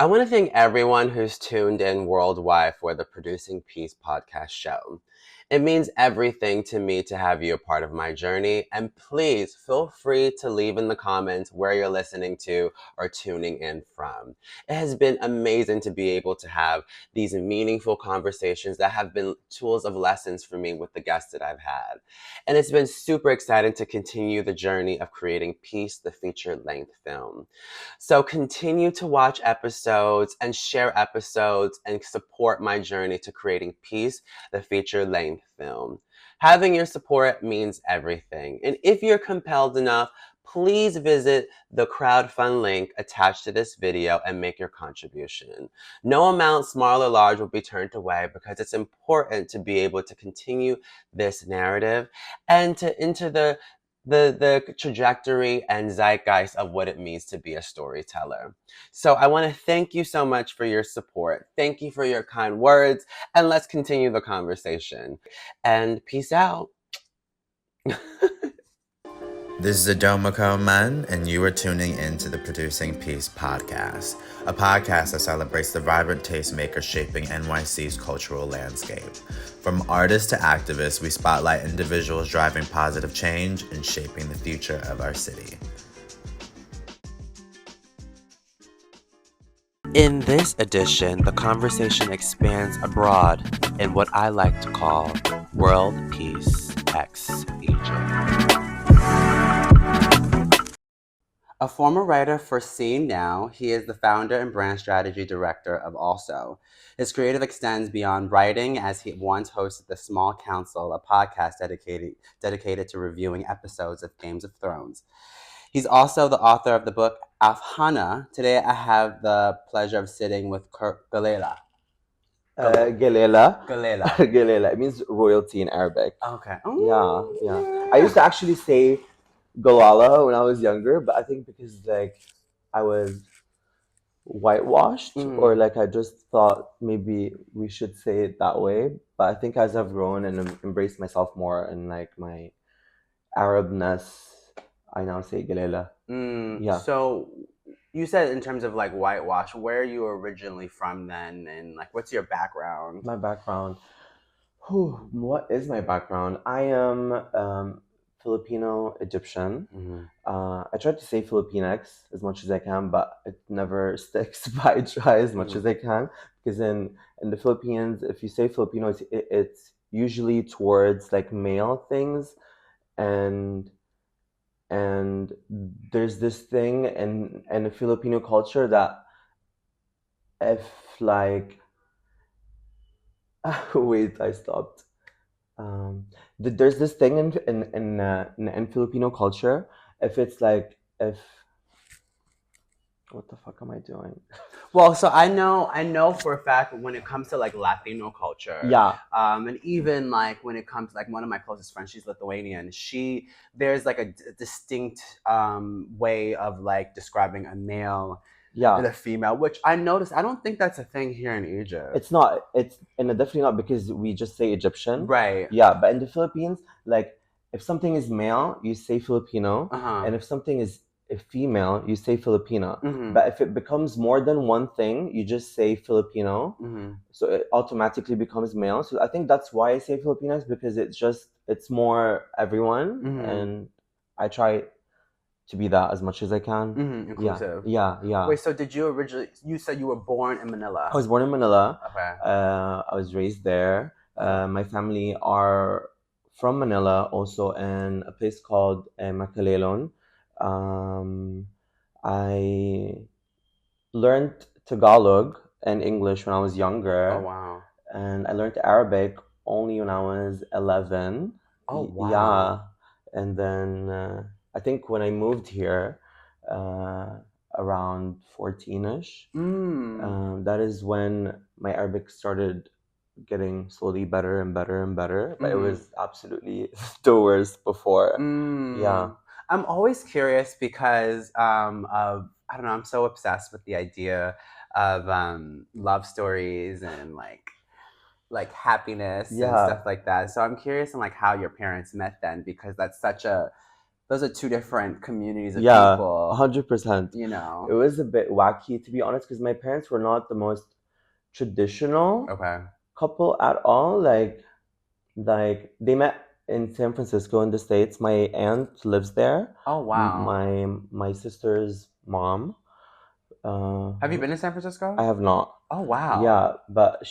I want to thank everyone who's tuned in worldwide for the Producing Peace podcast show. It means everything to me to have you a part of my journey, and please feel free to leave in the comments where you're listening to or tuning in from. It has been amazing to be able to have these meaningful conversations that have been tools of lessons for me with the guests that I've had. And it's been super exciting to continue the journey of creating Peace, the feature-length film. So continue to watch episodes and share episodes and support my journey to creating Peace, the feature-length film. Having your support means everything. And if you're compelled enough, please visit the crowdfund link attached to this video and make your contribution. No amount, small or large, will be turned away because it's important to be able to continue this narrative and to enter the trajectory and zeitgeist of what it means to be a storyteller. So I want to thank you so much for your support. Thank you for your kind words, and let's continue the conversation. And peace out. This is Adomako Man, and you are tuning in to the Producing Peace podcast, a podcast that celebrates the vibrant tastemakers shaping NYC's cultural landscape. From artists to activists, we spotlight individuals driving positive change and shaping the future of our city. In this edition, the conversation expands abroad in what I like to call World Peace X Egypt. A former writer for Scene Now, he is the founder and brand strategy director of Also. His creative extends beyond writing, as he once hosted The Small Council, a podcast dedicated to reviewing episodes of Games of Thrones. He's also the author of the book Afhana. Today I have the pleasure of sitting with Galalah. Galalah. Galalah. Galalah. It means royalty in Arabic. Okay. Yeah. I used to actually say Galalah when I was younger, but I think because I was whitewashed or I just thought maybe we should say it that way. But I think as I've grown and embraced myself more and my Arabness, I now say Galalah. Yeah. So you said in terms of whitewash, where are you originally from then, and what's your background? My background. What is my background? I am Filipino Egyptian. I try to say Filipinx as much as I can, but it never sticks. But I try as much as I can because in the Philippines, if you say Filipino, it's usually towards male things, and there's this thing in the Filipino culture that if wait, I stopped. There's this thing in Filipino culture. If it's if what the fuck am I doing? Well, so I know for a fact when it comes to Latino culture, Yeah. and even when it comes one of my closest friends, she's Lithuanian. There's a distinct way of describing a male. Yeah. And a female, which I noticed. I don't think that's a thing here in Egypt. It's not. It's definitely not because we just say Egyptian. Right. Yeah, but in the Philippines, if something is male, you say Filipino, and if something is a female, you say Filipina. But if it becomes more than one thing, you just say Filipino. So it automatically becomes male. So I think that's why I say Filipinas, because it's more everyone, and I try to be that as much as I can. Inclusive. Yeah. Wait, so you said you were born in Manila? I was born in Manila. Okay. I was raised there. My family are from Manila, also in a place called Macalelon. I learned Tagalog and English when I was younger. Oh, wow. And I learned Arabic only when I was 11. Oh, wow. Yeah. And then I think when I moved here, around 14ish, that is when my Arabic started getting slowly better and better and better. But it was absolutely the worst before. Yeah. I'm always curious because of, I don't know, I'm so obsessed with the idea of love stories and happiness and stuff like that. So I'm curious on how your parents met then, because that's such a those are two different communities of Yeah, people. 100%. You know, It was a bit wacky, to be honest, because my parents were not the most traditional couple at all. Like they met in San Francisco in the States. My aunt lives there. Oh wow. My sister's mom. Have you been to San Francisco? I have not. Oh wow. Yeah, but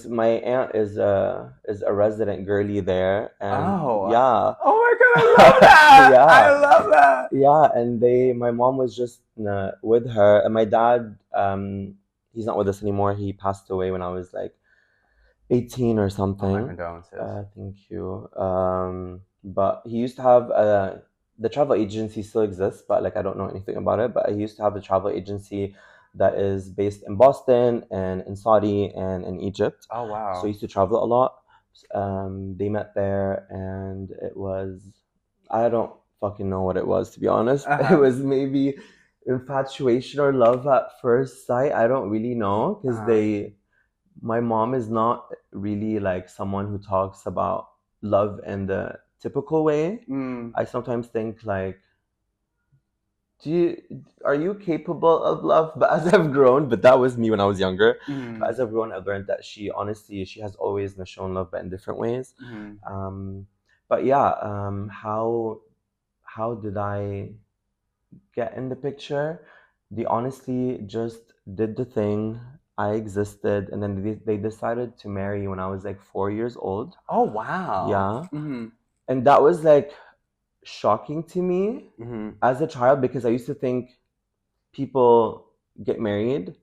my aunt is a resident girly there, and yeah. Oh my god, I love that. Yeah. I love that. Yeah, and my mom was just with her, and my dad, he's not with us anymore. He passed away when I was like 18 or something. Oh, my condolences. Thank you. But he used to have the travel agency still exists, but like I don't know anything about it. But he used to have a travel agency that is based in Boston and in Saudi and in Egypt. Oh wow. So he used to travel a lot. They met there, and it was, I don't fucking know what it was, to be honest. It was maybe infatuation or love at first sight. I don't really know, because my mom is not really like someone who talks about love in the typical way. I sometimes think like, are you capable of love? But as I've grown, but that was me when I was younger. But as I've grown, I've learned that she has always shown love, but in different ways. But yeah, how did I get in the picture? They honestly just did the thing. I existed, and then they decided to marry when I was like 4 years old. Oh wow. Yeah. And that was like shocking to me as a child, because I used to think people get married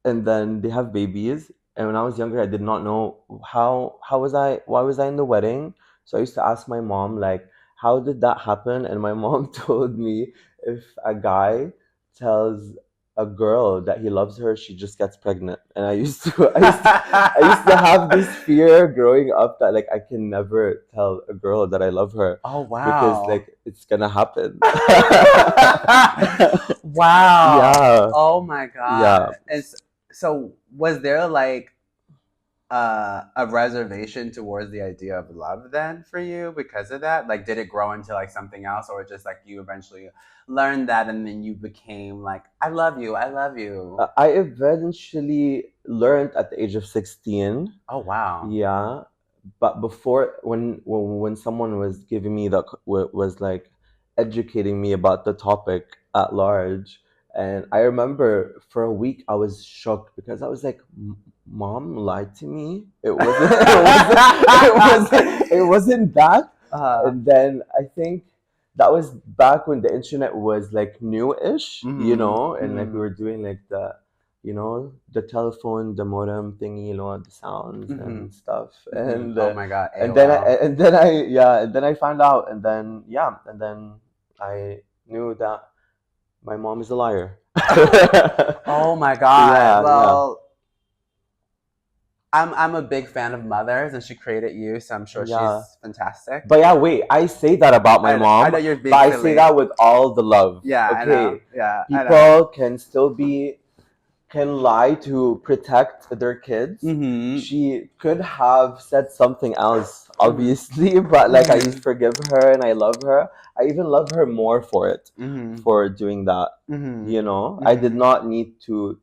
and then they have babies. And when I was younger, I did not know why was I in the wedding? So I used to ask my mom, like, how did that happen? And my mom told me, if a guy tells a girl that he loves her, she just gets pregnant. And I used to have this fear growing up that like I can never tell a girl that I love her. Oh wow. Because like it's gonna happen. Wow. Yeah. Oh my god. Yeah. And so was there like a reservation towards the idea of love then for you because of that? Like, did it grow into like something else, or just like you eventually learned that and then you became like, I love you, I love you? I eventually learned at the age of 16. Oh wow. Yeah, but before, when someone was giving me was like educating me about the topic at large, and I remember for a week I was shocked, because I was like, Mom lied to me. It wasn't. It wasn't that. And then I think that was back when the internet was like new-ish, and like we were doing like the telephone, the modem thingy, the sounds and stuff. And oh my god. and then I found out, and then I knew that my mom is a liar. Oh my god. Yeah, well, I'm a big fan of mothers, and she created you, so I'm sure she's fantastic. But yeah, wait, I say that about my mom. I know you're being but I silly. say that with all the love. Yeah, okay. I know. Yeah, people can still can lie to protect their kids. She could have said something else, obviously, but like I just forgive her and I love her. I even love her more for it, for doing that. I did not need to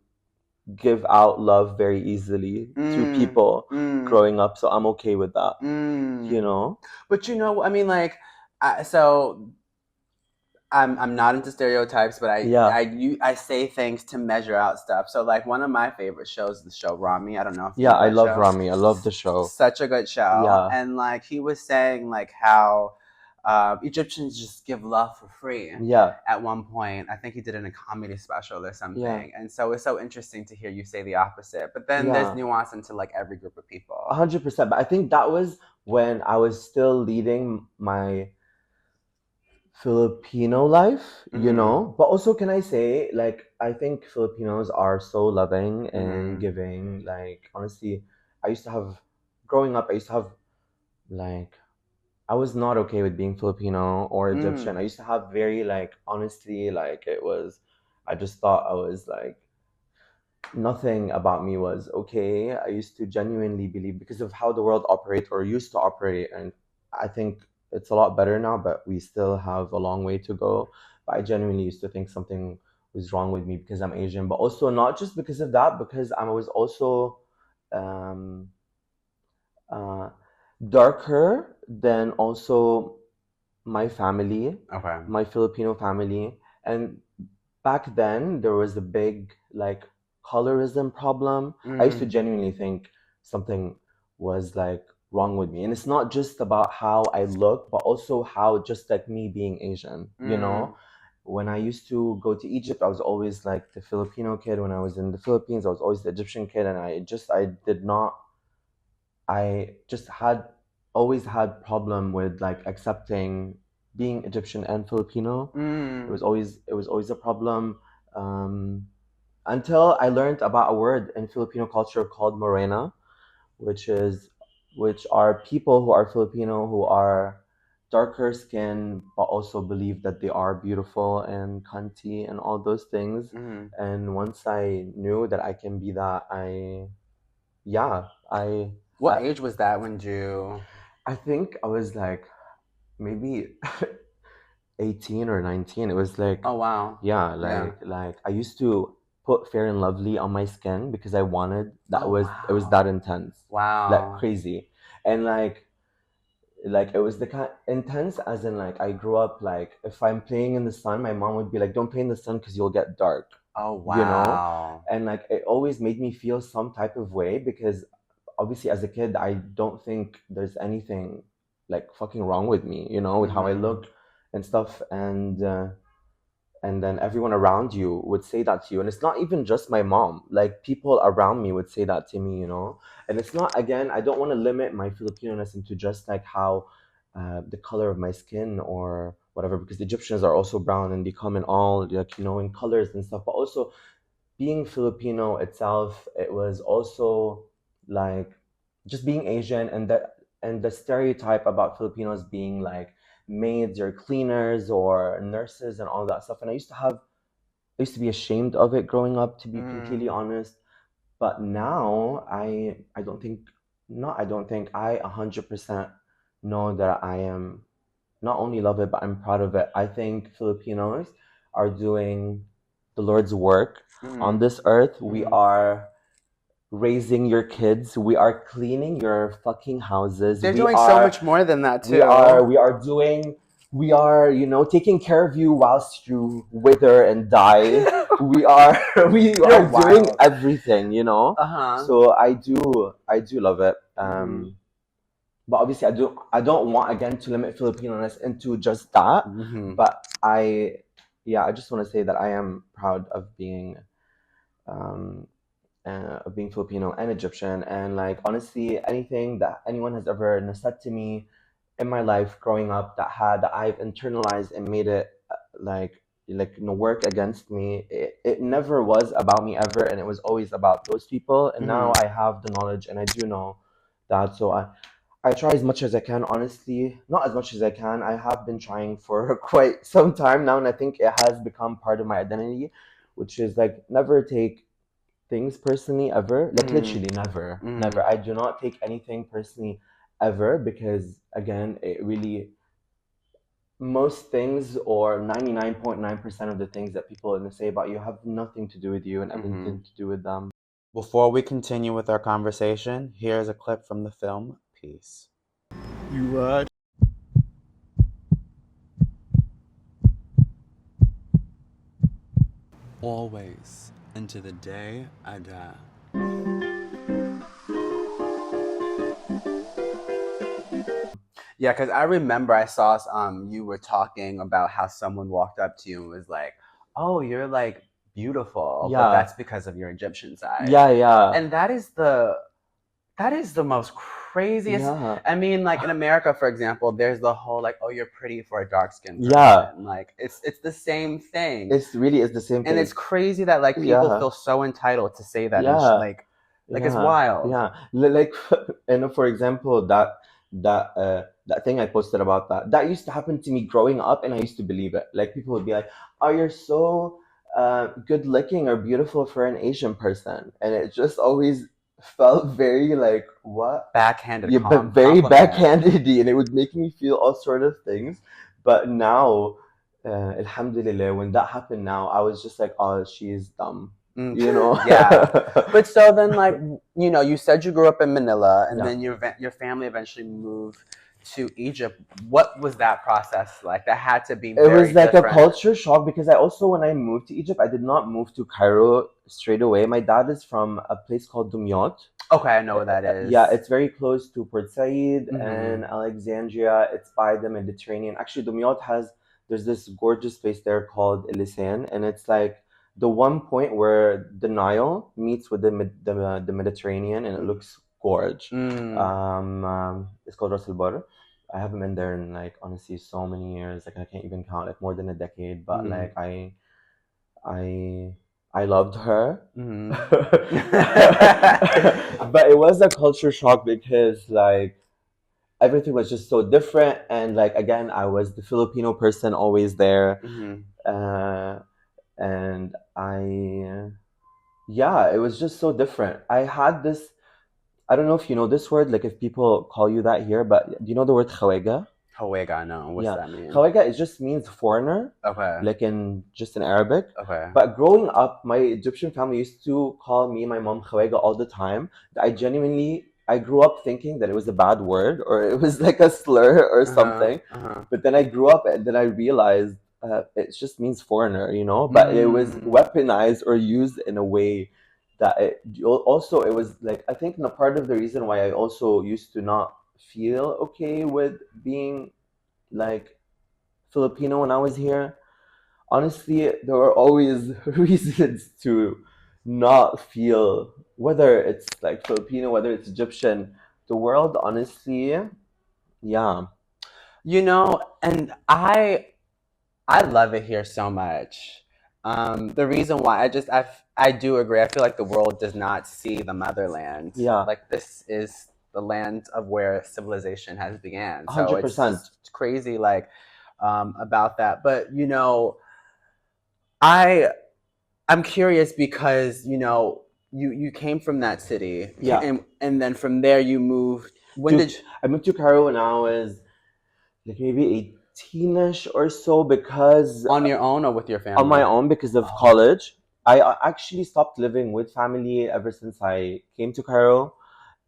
give out love very easily to people growing up, so I'm okay with that. But I mean, like, so I'm not into stereotypes, but I say things to measure out stuff. So like one of my favorite shows is the show Rami. I don't know if you know I love show. Rami. I love the show. Such a good show. Yeah. And like he was saying like how Egyptians just give love for free. Yeah. At one point, I think he did it in a comedy special or something. Yeah. And so it's so interesting to hear you say the opposite. But then there's nuance into like every group of people. 100%. But I think that was when I was still leading my Filipino life, But also, can I say, like, I think Filipinos are so loving and giving. Like, honestly, growing up, I used to have, like, I was not okay with being Filipino or Egyptian. I used to have very, like, honestly, like, I just thought I was, like, nothing about me was okay. I used to genuinely believe, because of how the world operates or used to operate, and I think it's a lot better now, but we still have a long way to go. But I genuinely used to think something was wrong with me because I'm Asian, but also not just because of that, because I was also um, uh, darker than also my family, Okay. my Filipino family. And back then, there was a big, like, colorism problem. I used to genuinely think something was, like, wrong with me. And it's not just about how I look, but also how, just like me being Asian, you know? When I used to go to Egypt, I was always like the Filipino kid. When I was in the Philippines, I was always the Egyptian kid. And I just had always had problem with, like, accepting being Egyptian and Filipino. It was always a problem, um, until I learned about a word in Filipino culture called morena, which is which are people who are Filipino who are darker skin but also believe that they are beautiful and cunty and all those things. And once I knew that I can be that, What age was that when you? I think I was like maybe 18 or 19. It was like, Oh wow. yeah, like I used to put Fair and Lovely on my skin because I wanted that. It was that intense. Wow. Like crazy. And like it was the kind intense as in, like, I grew up, like, if I'm playing in the sun, my mom would be like, don't play in the sun because you'll get dark. Oh wow. You know? And like it always made me feel some type of way because obviously as a kid I don't think there's anything like fucking wrong with me, you know, with how I look and stuff. And then everyone around you would say that to you, and it's not even just my mom, like people around me would say that to me, you know. And it's not, again, I don't want to limit my Filipino-ness into just like how the color of my skin or whatever, because the Egyptians are also brown and they come in all, like, you know, in colors and stuff. But also being Filipino itself, it was also like just being Asian, and the stereotype about Filipinos being like maids or cleaners or nurses and all that stuff. And I used to be ashamed of it growing up, to be completely honest. But now I don't think not I don't think I 100% know that I am not only love it, but I'm proud of it. I think Filipinos are doing the Lord's work on this earth. We are raising your kids. We are cleaning your fucking houses. They're doing so much more than that too. We are, you know, taking care of you whilst you wither and die. we are doing everything, you know. So I do love it. But obviously I don't want, again, to limit Filipino-ness into just that. But I just want to say that I am proud of being Filipino and Egyptian. And like, honestly, anything that anyone has ever said to me in my life growing up that I've internalized and made it you know, work against me, it never was about me ever, and it was always about those people. And now I have the knowledge and I do know that. So I try as much as I can, honestly. Not as much as I can. I have been trying for quite some time now, and I think it has become part of my identity, which is like never take things personally ever. Like literally never. I do not take anything personally ever, because again, it really, most things, or 99.9% of the things that people say about you have nothing to do with you and everything to do with them. Before we continue with our conversation, here's a clip from the film Peace. You what? Always into the day I die. Yeah, because I remember I saw you were talking about how someone walked up to you and was like, "Oh, you're like beautiful, but that's because of your Egyptian side." Yeah. And that is the most craziest. Yeah. I mean, like in America, for example, there's the whole like, "Oh, you're pretty for a dark skinned person." Yeah. Like it's the same thing. It really is the same thing. And it's crazy that like people feel so entitled to say that. Yeah. And like it's wild. Yeah. Like, and for example, that thing I posted about that used to happen to me growing up, and I used to believe it. Like people would be like, "Oh, you're so good looking or beautiful for an Asian person," and it just always felt very like what backhanded. yeah, but very compliment. backhanded, and it would make me feel all sort of things. But now, alhamdulillah, when that happened, now I was just like, oh, she's dumb, you know. Yeah. But so then, like, you know, you said you grew up in Manila, and Yeah. then your family eventually moved to Egypt. What was that process like? That had to be It very was like different. a culture shock because I also, when I moved to Egypt, I did not move to Cairo straight away. My dad is from a place called Dumyot. Okay, I know what that is. Yeah, it's very close to Port Said Mhm. and Alexandria. It's by the Mediterranean. Actually, Dumyot there's this gorgeous place there called Elisan, and it's like the one point where the Nile meets with the Mediterranean, and it looks gorge. It's called Ras Al Bar. I haven't been there in like honestly so many years. Like I can't even count, like more than a decade. But like I loved her. But it was a culture shock because like everything was just so different, and like again I was the Filipino person always there. And yeah, it was just so different. I had this, I don't know if you know this word, like if people call you that here, but do you know the word khawega? Khawega, no. What's that mean? Khawega, it just means foreigner. Okay. Like just in Arabic. Okay. But growing up, my Egyptian family used to call me and my mom khawega all the time. I grew up thinking that it was a bad word or it was like a slur or something. But then I grew up and then I realized it just means foreigner, you know? But it was weaponized or used in a way that it was like, I think a part of the reason why I also used to not feel okay with being like Filipino when I was here. Honestly, there were always reasons to not feel, whether it's like Filipino, whether it's Egyptian, the world, honestly, yeah. You know, and I love it here so much. The reason why I do agree. I feel like the world does not see the motherland. Yeah. Like this is the land of where civilization has began. So 100%. it's just crazy, like about that. But you know, I'm curious because you know you came from that city, Yeah. and then from there you moved. I moved to Cairo when I was like maybe 18ish or so because On your own or with your family? On my own because of college. I actually stopped living with family ever since I came to Cairo,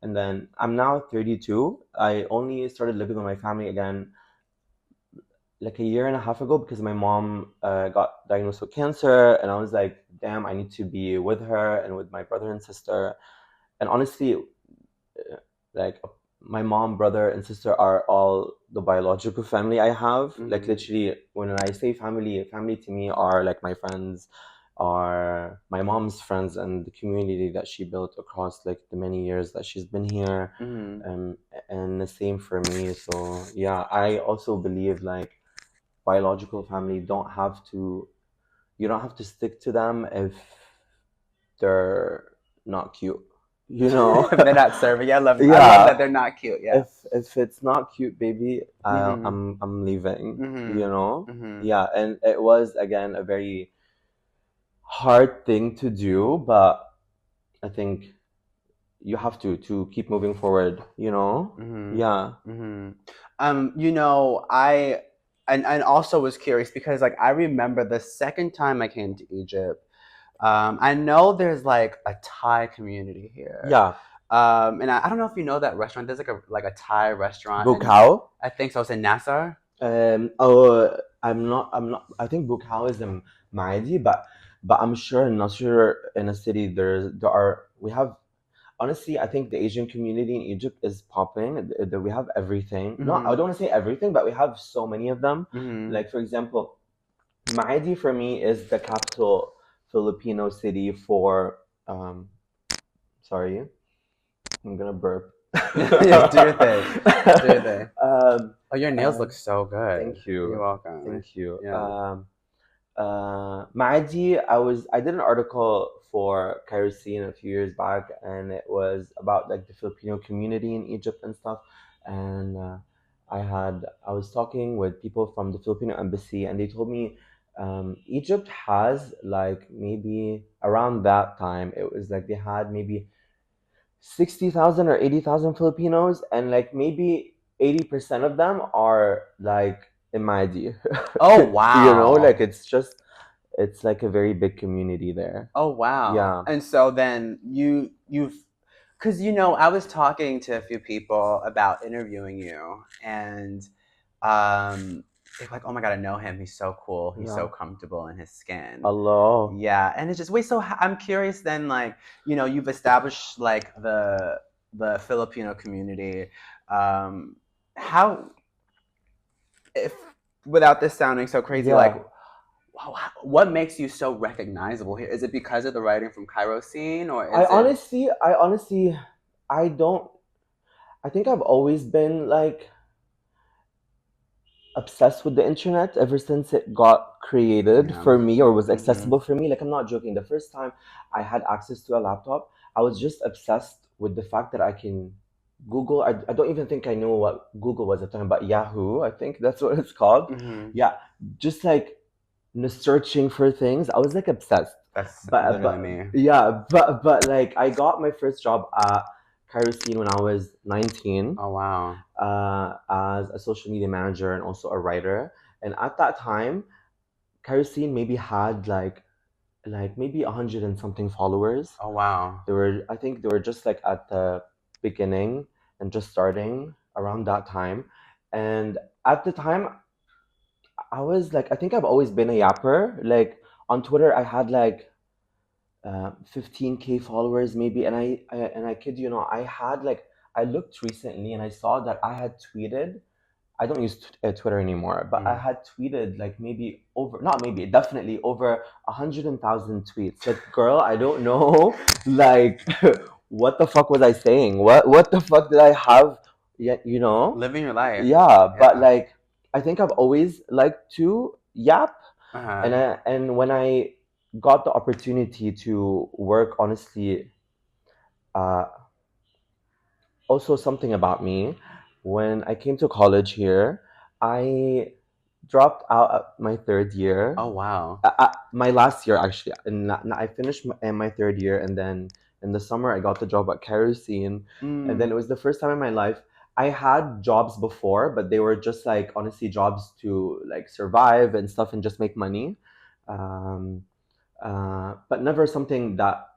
and then I'm now 32. I only started living with my family again like a year and a half ago because my mom got diagnosed with cancer, and I was like, damn, I need to be with her and with my brother and sister. And honestly, like my mom, brother, and sister are all the biological family I have. Like literally, when I say family, family to me are like my friends, are my mom's friends, and the community that she built across like the many years that she's been here. And the same for me. So yeah, I also believe like biological family you don't have to stick to them if they're not cute, you know. They're not serving. I love that they're not cute. Yeah. If it's not cute, baby, I'm leaving, you know. Yeah, and it was again a very hard thing to do, but I think you have to keep moving forward, you know. Yeah. You know, I and also was curious because like I remember the second time I came to Egypt. I know there's like a Thai community here. Yeah. And I don't know if you know that restaurant. There's like a Thai restaurant. Bukau? I think so. It's in Nassau. I'm not. I think Bukau is in Maidi, but I'm sure in Nasser in a city we have. Honestly, I think the Asian community in Egypt is popping. We have everything. No, I don't want to say everything, but we have so many of them. Like for example, Maidi for me is the capital Filipino city for. Sorry, I'm gonna burp. Do your thing. Do your thing. Oh, your nails look so good. Thank you. You're welcome. Thank you. Yeah. Maadi, I did an article for Kerosene a few years back, and it was about like the Filipino community in Egypt and stuff. And I was talking with people from the Filipino embassy, and they told me Egypt has like maybe around that time it was like they had maybe 60,000 or 80,000 Filipinos, and like maybe 80% of them are like in my ID. Oh wow. You know, like it's like a very big community there. Oh wow. Yeah. And so then you've because I was talking to a few people about interviewing you, and they're like, "Oh my god, I know him. He's so cool. He's so Yeah. comfortable in his skin." Allah. Yeah, and it's just wait. So I'm curious. Then, like, you've established like the Filipino community. How, if without this sounding so crazy, Yeah. like, what makes you so recognizable here? Is it because of the writing from Cairo scene, or is I honestly, I don't. I think I've always been like obsessed with the internet ever since it got created Yeah. for me or was Mhm. accessible for me. Like, I'm not joking. The first time I had access to a laptop, I was just obsessed with the fact that I can Google. I don't even think I knew what Google was at the time, but Yahoo, I think that's what it's called. Mhm. Yeah, just like searching for things. I was like obsessed. That's But literally me. yeah, but like I got my first job at Kerosene when I was 19. Oh wow. As a social media manager and also a writer. And at that time, Kerosene maybe had like maybe 100 and something followers. Oh wow. I think they were just like at the beginning and just starting around that time. And at the time, I was like, I think I've always been a yapper. Like on Twitter, I had like 15K followers maybe, and I kid you not, I had like I looked recently and I saw that I had tweeted. I don't use Twitter anymore, but I had tweeted like maybe over, not maybe, definitely over 100,000 tweets. Like, girl, I don't know, like, what the fuck was I saying? What the fuck did I have? Yet, Living your life. Yeah, but like, I think I've always liked to yap, Uh-huh. and when I got the opportunity to work, honestly, uh, also something about me, when I came to college here, I dropped out at my third year. Oh wow. My last year actually, and I finished my third year, and then in the summer I got the job at Kerosene, and then it was the first time in my life. I had jobs before, but they were just like honestly jobs to like survive and stuff and just make money, um, but never something that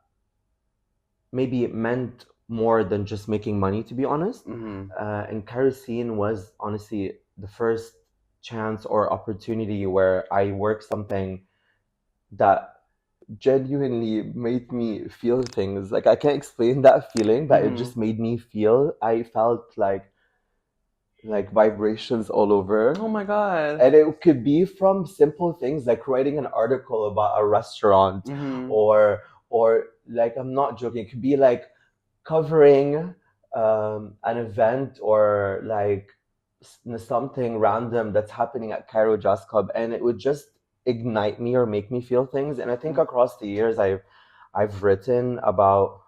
maybe it meant more than just making money, to be honest. And Kerosene was honestly the first chance or opportunity where I worked something that genuinely made me feel things. Like, I can't explain that feeling, but it just made me feel. I felt like vibrations all over. Oh my god. And it could be from simple things like writing an article about a restaurant, or like, I'm not joking, it could be like covering an event, or like something random that's happening at Cairo Jazz Club, and it would just ignite me or make me feel things. And I think across the years, I've written about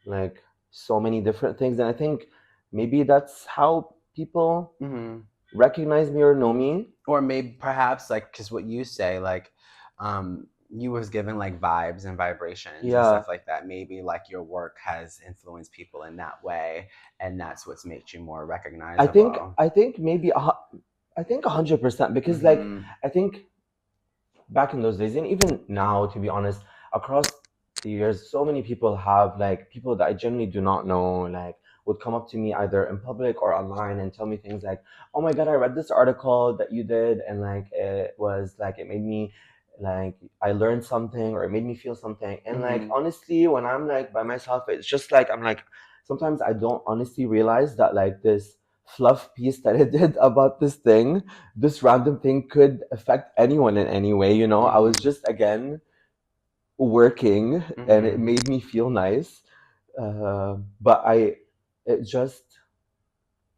like so many different things, and I think maybe that's how people recognize me or know me. Or maybe perhaps like, because what you say, like, you was given like vibes and vibrations and stuff like that. Maybe like your work has influenced people in that way, and that's what's made you more recognizable. I think maybe I think 100%, because like I think back in those days, and even now, to be honest, across the years, so many people have like people that I generally do not know, like would come up to me either in public or online and tell me things like, "Oh my god, I read this article that you did, and like it was like it made me like I learned something, or it made me feel something." And like honestly, when I'm like by myself, it's just like I'm like sometimes I don't honestly realize that like this fluff piece that I did about this random thing could affect anyone in any way. I was just again working, and it made me feel nice. But it just,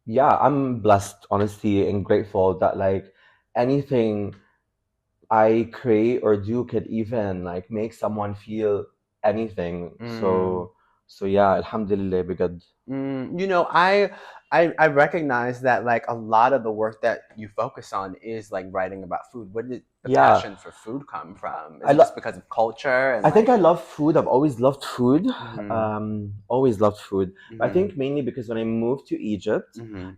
yeah, I'm blessed, honestly, and grateful that like anything I create or do could even like make someone feel anything. So yeah, alhamdulillah, bigad. I recognize that like a lot of the work that you focus on is like writing about food. the passion for food come from? Is it just because of culture? And I think I love food. I've always loved food. Mm-hmm. Always loved food. Mm-hmm. I think mainly because when I moved to Egypt, Mm-hmm.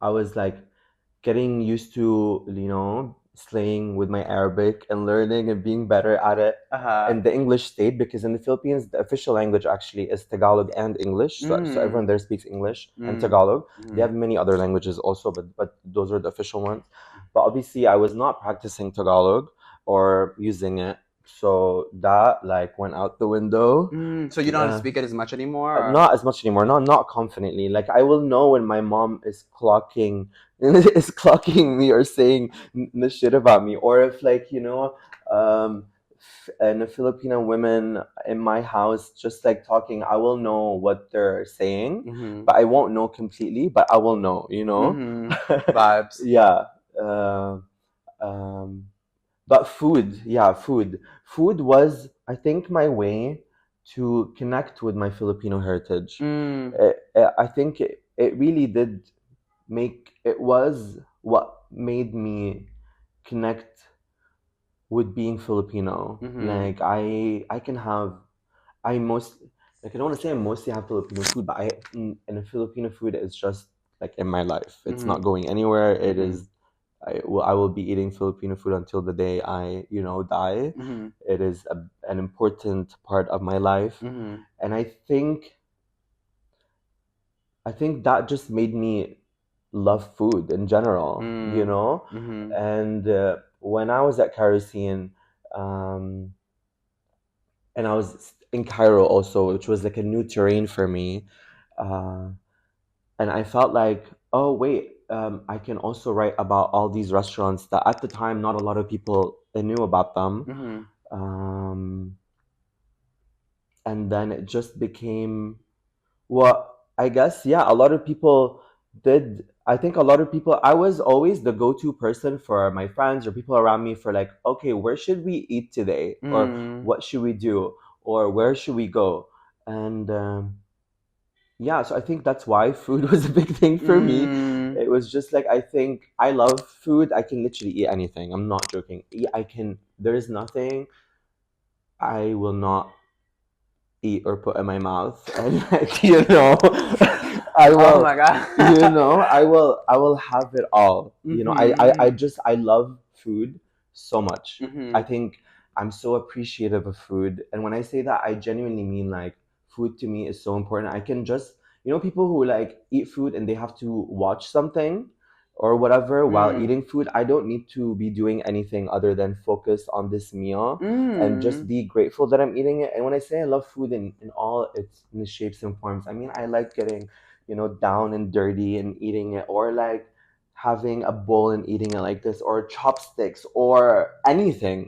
I was like getting used to, slaying with my Arabic and learning and being better at it. And the English stayed because in the Philippines, the official language actually is Tagalog and English. So everyone there speaks English and Tagalog. They have many other languages also, but those are the official ones. But obviously, I was not practicing Tagalog or using it. So that like went out the window. So you don't speak it as much anymore? Not as much anymore. Not confidently. Like I will know when my mom is clocking me or saying the shit about me, or if like and the Filipino women in my house just like talking, I will know what they're saying, but I won't know completely, but I will know, Vibes. Yeah. But food was, I think, my way to connect with my Filipino heritage. I think it really did it was what made me connect with being Filipino. Like I can have, I most, like I don't want to say I mostly have Filipino food, but and the Filipino food is just like in my life. It's not going anywhere. It is, I will be eating Filipino food until the day I, die. It is an important part of my life. And I think that just made me love food in general, And when I was at Kerosene, and I was in Cairo also, which was like a new terrain for me, and I felt like, oh wait, I can also write about all these restaurants that at the time not a lot of people knew about them. And then it just became, well, I guess, yeah, a lot of people did. I think a lot of people, I was always the go-to person for my friends or people around me for like, okay, where should we eat today? Or what should we do? Or where should we go? And yeah, so I think that's why food was a big thing for me. It was just like, I think I love food. I can literally eat anything. I'm not joking. There is nothing I will not eat or put in my mouth. And like, I will, oh my God. I will have it all. I love food so much. I think I'm so appreciative of food. And when I say that, I genuinely mean like food to me is so important. I can just, people who like eat food and they have to watch something or whatever while eating food. I don't need to be doing anything other than focus on this meal and just be grateful that I'm eating it. And when I say I love food in all its in the shapes and forms, I mean I like getting, down and dirty and eating it, or like having a bowl and eating it like this, or chopsticks, or anything.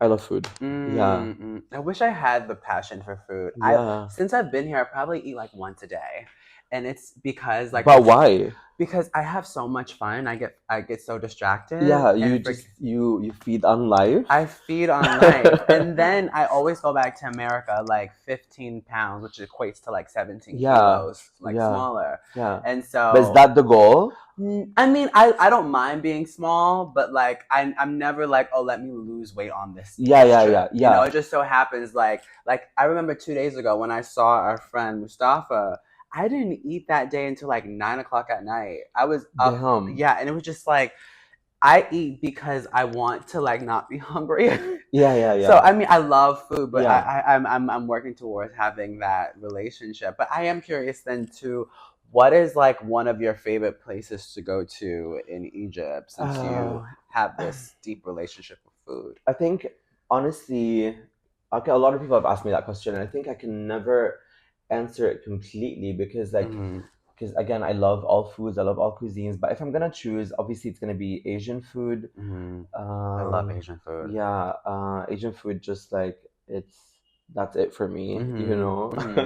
I love food. Yeah. I wish I had the passion for food. Yeah. Since I've been here, I probably eat like once a day, and it's because like. But why? Because I have so much fun. I get so distracted. Yeah, you feed on life. I feed on life, and then I always go back to America like 15 pounds, which equates to like 17 kilos, like smaller. Yeah. And so, but is that the goal? I mean, I don't mind being small, but like I'm never like, oh, let me lose weight on this. Yeah. It just so happens like I remember 2 days ago when I saw our friend Mustafa. I didn't eat that day until like 9:00 at night. I was up, yeah, and it was just like I eat because I want to like not be hungry. Yeah. So I mean, I love food, but I'm working towards having that relationship. But I am curious then too. What is like one of your favorite places to go to in Egypt since you have this deep relationship with food? I think honestly, okay, a lot of people have asked me that question, and I think I can never answer it completely because because again, I love all foods, I love all cuisines, but if I'm gonna choose, obviously it's gonna be Asian food. I love Asian food. Yeah, Asian food, just like that's it for me.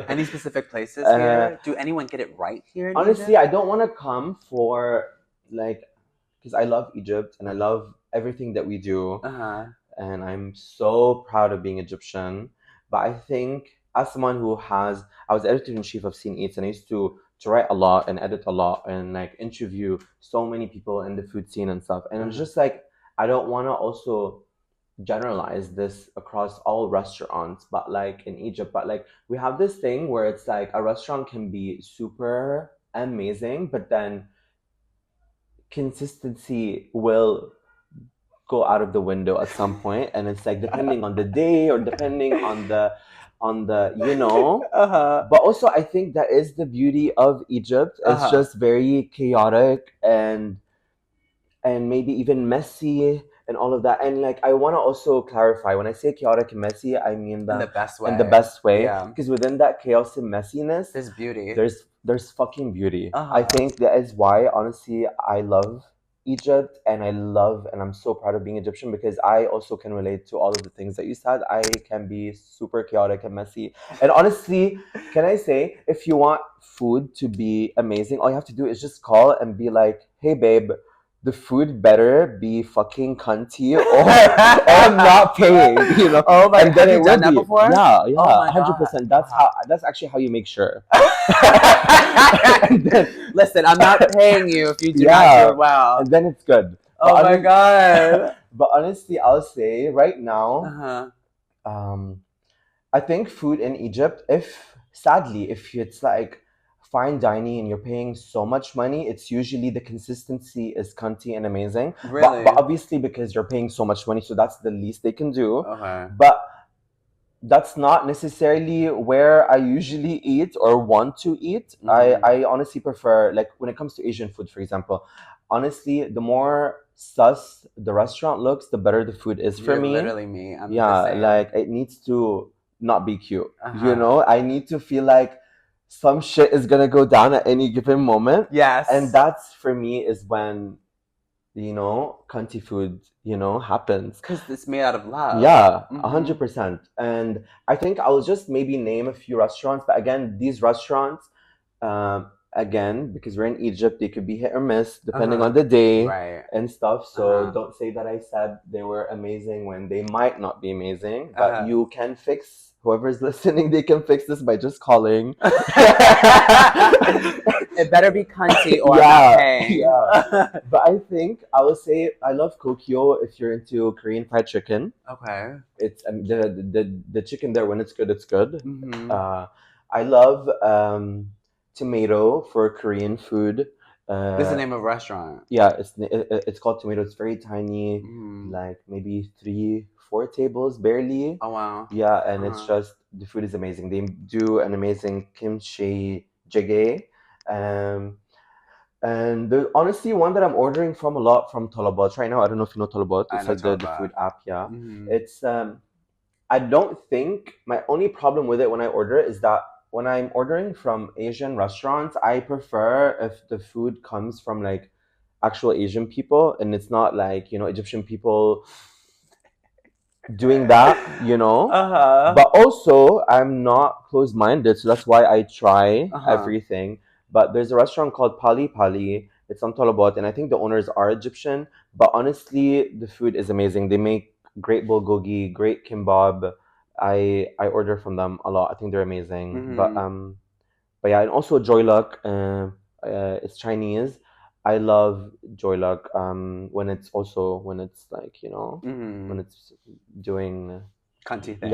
Any specific places here? Do anyone get it right here in honestly, Egypt? I don't want to come for like, because I love Egypt and I love everything that we do, and I'm so proud of being Egyptian. But I think as someone I was editor-in-chief of Scene Eats, and I used to write a lot and edit a lot and like interview so many people in the food scene and stuff. And it's just like I don't want to also generalize this across all restaurants, but like in Egypt, but like we have this thing where it's like a restaurant can be super amazing, but then consistency will go out of the window at some point, and it's like depending on the day or depending on the but also I think that is the beauty of Egypt. It's just very chaotic and maybe even messy and all of that. And like I want to also clarify, when I say chaotic and messy, I mean that in the best way. in the best way, Yeah. because within that chaos and messiness There's beauty. There's fucking beauty. I think that is why honestly I love Egypt, and I'm so proud of being Egyptian, because I also can relate to all of the things that you said. I can be super chaotic and messy. And honestly, can I say, if you want food to be amazing, all you have to do is just call and be like, hey babe, the food better be fucking cunty, or I'm not paying, you know. Oh my And God, then have you done that before? Yeah, Oh my 100%. God. That's actually how you make sure. Listen, I'm not paying you if you do not do well. And then it's good. Oh my God. But honestly, I'll say right now, I think food in Egypt, if it's like fine dining and you're paying so much money, it's usually the consistency is cunty and amazing. Really? But obviously, because you're paying so much money, so that's the least they can do. Okay. But that's not necessarily where I usually eat or want to eat. I honestly prefer, like when it comes to Asian food, for example, honestly, the more sus the restaurant looks, the better the food is for me. Literally me. I'm yeah, the same. like it needs to not be cute. You know, I need to feel like some shit is gonna go down at any given moment. Yes. And that's for me is when, you know, cunty food, you know, happens. Because it's made out of love. Yeah, 100%. And I think I'll just maybe name a few restaurants. But again, these restaurants, again, because we're in Egypt, they could be hit or miss depending on the day and stuff. So don't say that I said they were amazing when they might not be amazing. But you can fix, whoever's listening, they can fix this by just calling. It better be cunty or I'm not paying. But I think I will say I love Kokyo if you're into Korean fried chicken. Okay. It's the chicken there, when it's good, it's good. I love Tomato for Korean food. This is the name of a restaurant. Yeah, it's called Tomato. It's very tiny, like maybe 3-4 tables barely. Oh wow. Yeah, and it's just, the food is amazing. They do an amazing kimchi jjigae. And there's honestly one that I'm ordering from a lot from Tolobot right now. I don't know if you know Tolobot. It's like the food app. Yeah, it's I don't think, my only problem with it when I order it is that when I'm ordering from Asian restaurants, I prefer if the food comes from like actual Asian people and it's not like, you know, Egyptian people doing that, you know. But also I'm not closed-minded, so that's why I try everything. But there's a restaurant called Pali Pali. It's on Tolobot, and I think the owners are Egyptian. But honestly, the food is amazing. They make great bulgogi, great kimbab. I order from them a lot. I think they're amazing. But yeah, and also Joy Luck. It's Chinese. I love Joy Luck. When it's like, you know, when it's doing cunty things.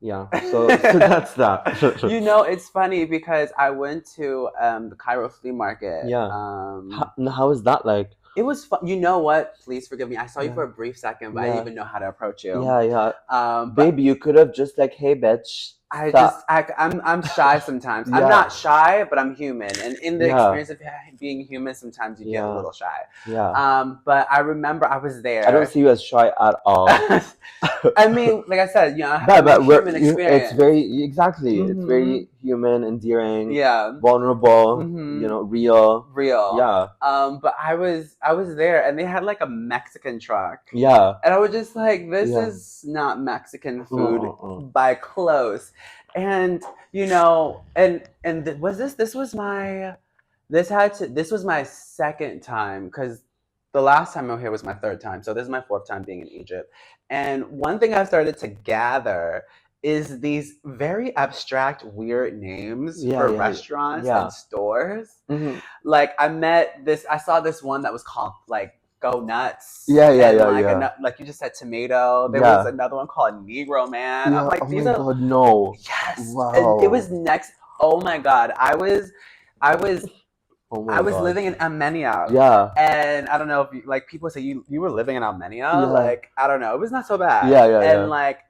Yeah. So that's that. You know, it's funny because I went to the Cairo flea market. Yeah. How is that like? It was fun. You know what? Please forgive me. I saw you for a brief second, but I didn't even know how to approach you. Yeah. Baby, you could have just like, hey, bitch. I'm shy sometimes. I'm not shy, but I'm human. And in the experience of being human, sometimes you get a little shy. Yeah. But I remember I was there. I don't see you as shy at all. I mean, like I said, you know, I have a human experience. It's very, exactly. It's very human, endearing, yeah, vulnerable, you know, real. Yeah. But I was there, and they had like a Mexican truck. Yeah. And I was just like, this is not Mexican food by close. And you know, this was my second time, because the last time I was here was my third time. So this is my fourth time being in Egypt. And one thing I've started to gather is these very abstract, weird names for restaurants and stores. Mm-hmm. Like I saw this one that was called like Go Nuts. Like you just said, tomato. There was another one called Negro Man. Yeah. I'm like, oh my God, no. Yes. Wow. And it was next. Oh my God. I was Oh my God. living in Armenia. Yeah. And I don't know if you, like people say you were living in Armenia. Yeah. Like, I don't know. It was not so bad. Yeah. Like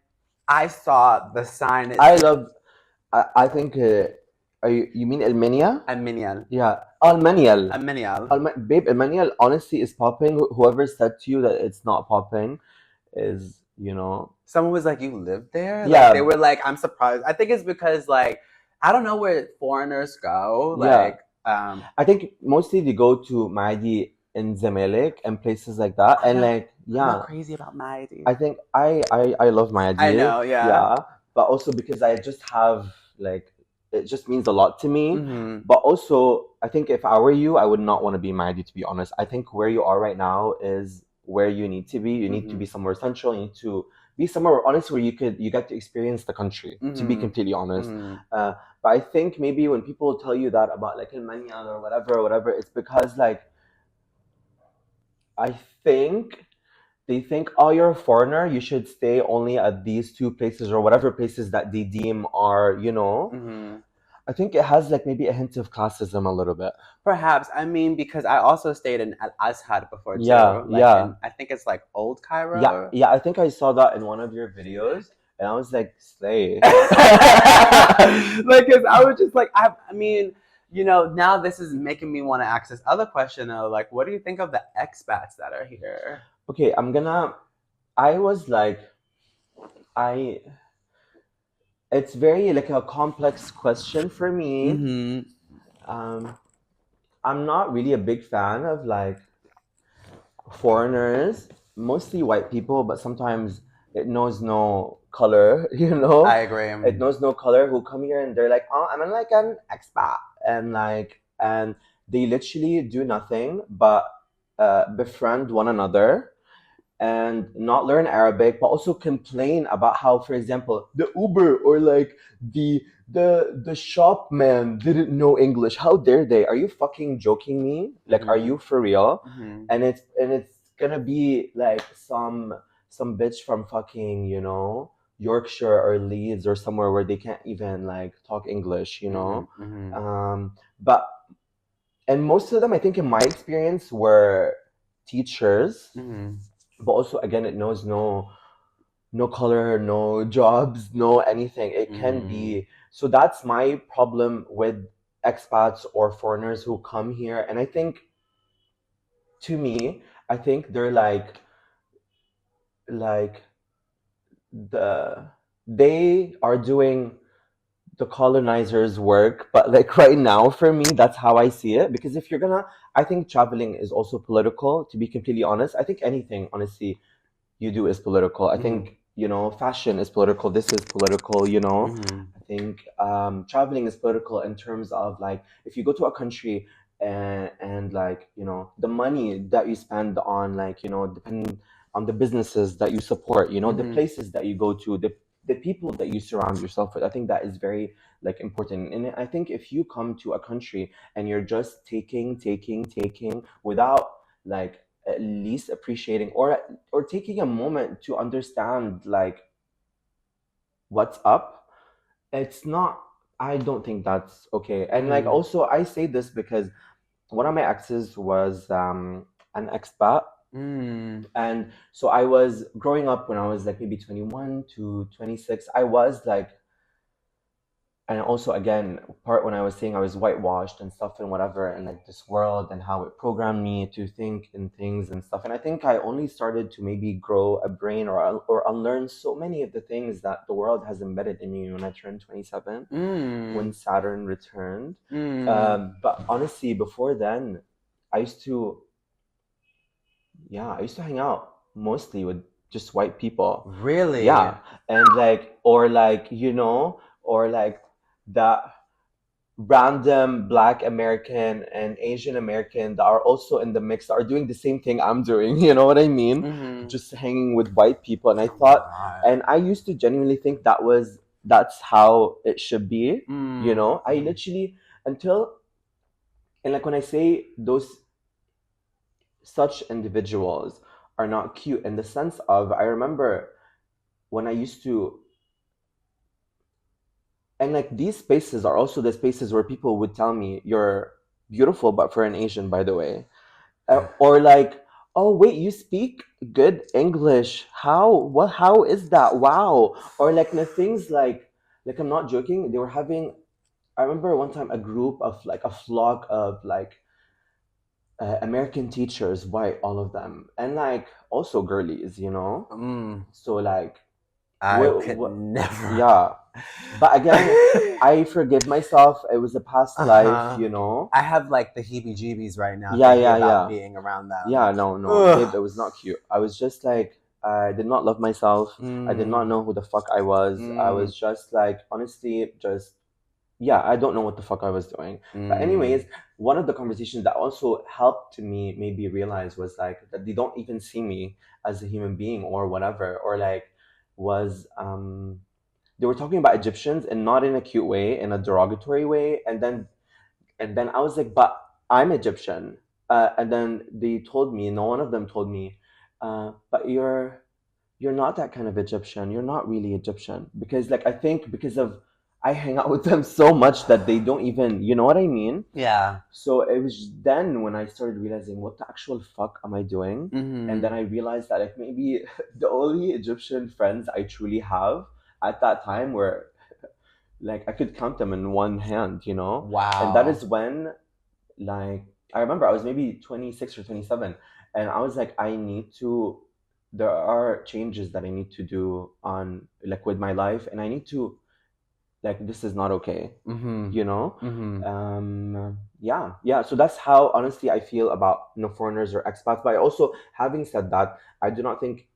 I saw the sign. I think you mean Armenia? Armenian. Yeah. Armenial. Babe, Armenial honestly is popping. Whoever said to you that it's not popping is, Someone was like, you live there? Yeah. Like, they were like, I'm surprised. I think it's because like I don't know where foreigners go. Like I think mostly they go to Maadi in Zamalek and places like that. I'm not crazy about Maadi. I think I love Maadi. I know, yeah. But also because I just have like, it just means a lot to me. Mm-hmm. But also, I think if I were you, I would not want to be Maadi, to be honest. I think where you are right now is where you need to be. You need to be somewhere central. You need to be somewhere, honestly, where you get to experience the country, to be completely honest. But I think maybe when people tell you that about like Armenia or whatever, it's because like, I think they think, oh, you're a foreigner, you should stay only at these two places or whatever places that they deem are, I think it has like maybe a hint of classism a little bit. Perhaps. I mean, because I also stayed in Al Azhar before too. Yeah. I think it's like Old Cairo. Yeah. I think I saw that in one of your videos, and I was like, slay. Like, cause I was just like, I mean, now this is making me want to ask this other question though. Like, what do you think of the expats that are here? Okay, it's very like a complex question for me. Mm-hmm. I'm not really a big fan of like foreigners, mostly white people, but sometimes it knows no color, I agree. It knows no color who come here and they're like, oh, I'm like an expat, and they literally do nothing but befriend one another and not learn Arabic, but also complain about how, for example, the Uber or like the shop man didn't know English. How dare they? Are you fucking joking me? Like, are you for real? Mm-hmm. And it's gonna be like some bitch from fucking Yorkshire or Leeds or somewhere where they can't even like talk English, Mm-hmm. And most of them, I think, in my experience, were teachers. Mm-hmm. But also, again, it knows no color, no jobs, no anything. It can be. So that's my problem with expats or foreigners who come here. And I think, to me, I think they're like they are doing the colonizers' work, but like right now, for me, that's how I see it. Because if you're I think traveling is also political, to be completely honest. I think anything, honestly, you do is political. I think, fashion is political. This is political, I think traveling is political in terms of like, if you go to a country and like, the money that you spend on like, depending on the businesses that you support, the places that you go to, the people that you surround yourself with. I think that is very like important. And I think if you come to a country and you're just taking without like at least appreciating or taking a moment to understand like what's up, I don't think that's okay. And like, also, I say this because one of my exes was an expat. And so I was growing up when I was like maybe 21 to 26. I was like, and also again, part when I was saying I was whitewashed and stuff and whatever, and like this world and how it programmed me to think in things and stuff. And I think I only started to maybe grow a brain or unlearn so many of the things that the world has embedded in me when I turned 27, when Saturn returned. But honestly, before then, I used to hang out mostly with just white people. Really? Yeah. And like, or like, or like that random Black American and Asian American that are also in the mix, that are doing the same thing I'm doing, you know what I mean? Just hanging with white people. And I thought, and I used to genuinely think that was that's how it should be. You know, I literally and like when I say those such individuals are not cute in the sense of, I remember when I used to, and like these spaces are also the spaces where people would tell me, you're beautiful but for an Asian, by the way. Or like, oh wait, you speak good English, how is that, wow. Or like the things like I'm not joking, they were having, I remember one time a group of like a flock of like American teachers, white, all of them, and like also girlies, you know. So like I could never. Yeah, but again, I forgive myself. It was a past life, you know. I have like the heebie-jeebies right now. Yeah, thinking about being around them. Yeah, no, babe, it was not cute. I was just like, I did not love myself. I did not know who the fuck I was. I was just like, honestly, just yeah, I don't know what the fuck I was doing. But anyways, one of the conversations that also helped me maybe realize was like that they don't even see me as a human being or whatever, or like was they were talking about Egyptians and not in a cute way, in a derogatory way, and then I was like, but I'm Egyptian. And then they told me, no, one of them told me, but you're not that kind of Egyptian. You're not really Egyptian. Because like I think because of I hang out with them so much that they don't even, you know what I mean? Yeah. So it was then when I started realizing, what the actual fuck am I doing? And then I realized that like maybe the only Egyptian friends I truly have at that time were like I could count them in one hand, you know? Wow. And that is when like I remember I was maybe 26 or 27, and I was like, there are changes that I need to do on like with my life, and I need to like, this is not okay, you know. Yeah, so that's how honestly I feel about, you know, foreigners or expats. But I also, having said that, I do not think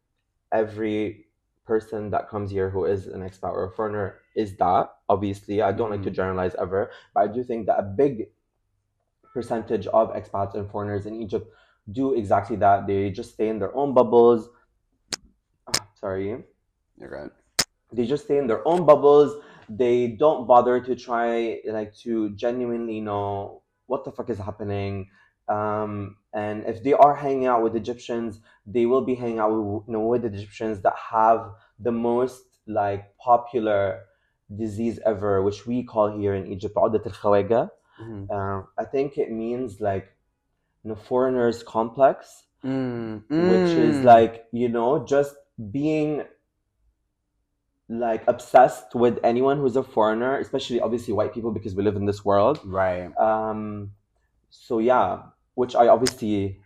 every person that comes here who is an expat or a foreigner is that. Obviously, I don't like to generalize ever, but I do think that a big percentage of expats and foreigners in Egypt do exactly that. They just stay in their own bubbles. Sorry. You're good. They just stay in their own bubbles. They don't bother to try like to genuinely know what the fuck is happening. And if they are hanging out with Egyptians, they will be hanging out with, you know, with Egyptians that have the most like popular disease ever, which we call here in Egypt عقدة الخواجة. I think it means like, you know, foreigners complex, which is like, you know, just being like obsessed with anyone who's a foreigner, especially obviously white people because we live in this world. Right. So yeah, which I obviously,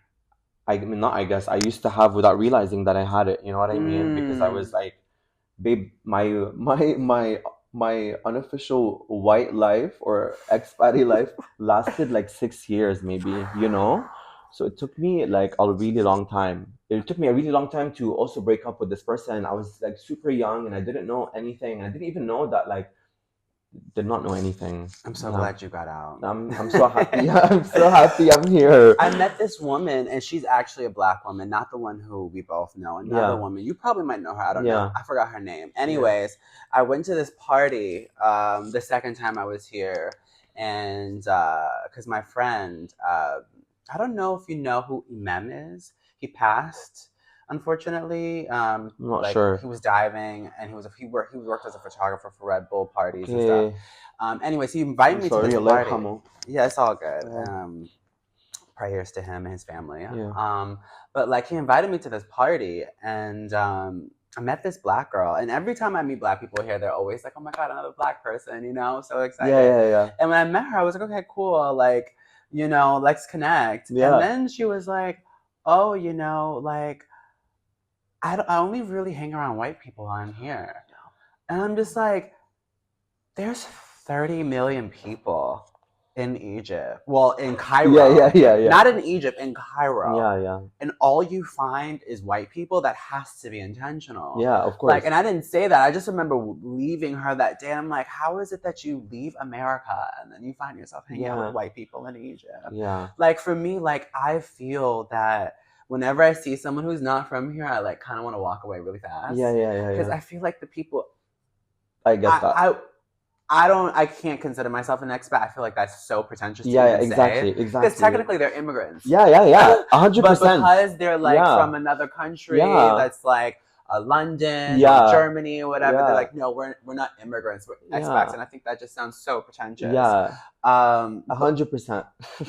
I mean, not I guess, I used to have without realizing that I had it. You know what I mean? Because I was like, babe, my unofficial white life or expatriate life lasted like 6 years maybe, you know. So it took me like a really long time. It took me a really long time to also break up with this person. I was like super young and I didn't know anything. I didn't even know that, like, did not know anything. I'm so glad you got out. I'm so happy. I'm so happy I'm here. I met this woman, and she's actually a Black woman, not the one who we both know. Another woman. You probably might know her. I don't know. I forgot her name. Anyways, I went to this party the second time I was here, and because my friend, I don't know if you know who Imam is. He passed, unfortunately. I'm not sure. He was diving, and he worked as a photographer for Red Bull parties and stuff. Anyways, he invited me to this party. Yeah, it's all good. Prayers to him and his family. But like, he invited me to this party, and I met this Black girl. And every time I meet Black people here, they're always like, "Oh my God, another Black person!" You know, so excited. Yeah. And when I met her, I was like, "Okay, cool. Like, you know, let's connect." And then she was like, "Oh, you know, like, I only really hang around white people on here." And I'm just like, there's 30 million people in Egypt. Well, in Cairo. Yeah. Not in Egypt, in Cairo. Yeah. And all you find is white people. That has to be intentional. Yeah, of course. Like, and I didn't say that. I just remember leaving her that day. And I'm like, how is it that you leave America and then you find yourself hanging out with white people in Egypt? Yeah. Like, for me, like, I feel that whenever I see someone who's not from here, I like kind of want to walk away really fast. Yeah. Because I feel like the people I get that. I can't consider myself an expat. I feel like that's so pretentious to even exactly, say. exactly. Because technically they're immigrants. Yeah, 100%. But because they're like from another country that's like London or Germany or whatever, they're like, no, we're not immigrants, we're expats. And I think that just sounds so pretentious. 100%.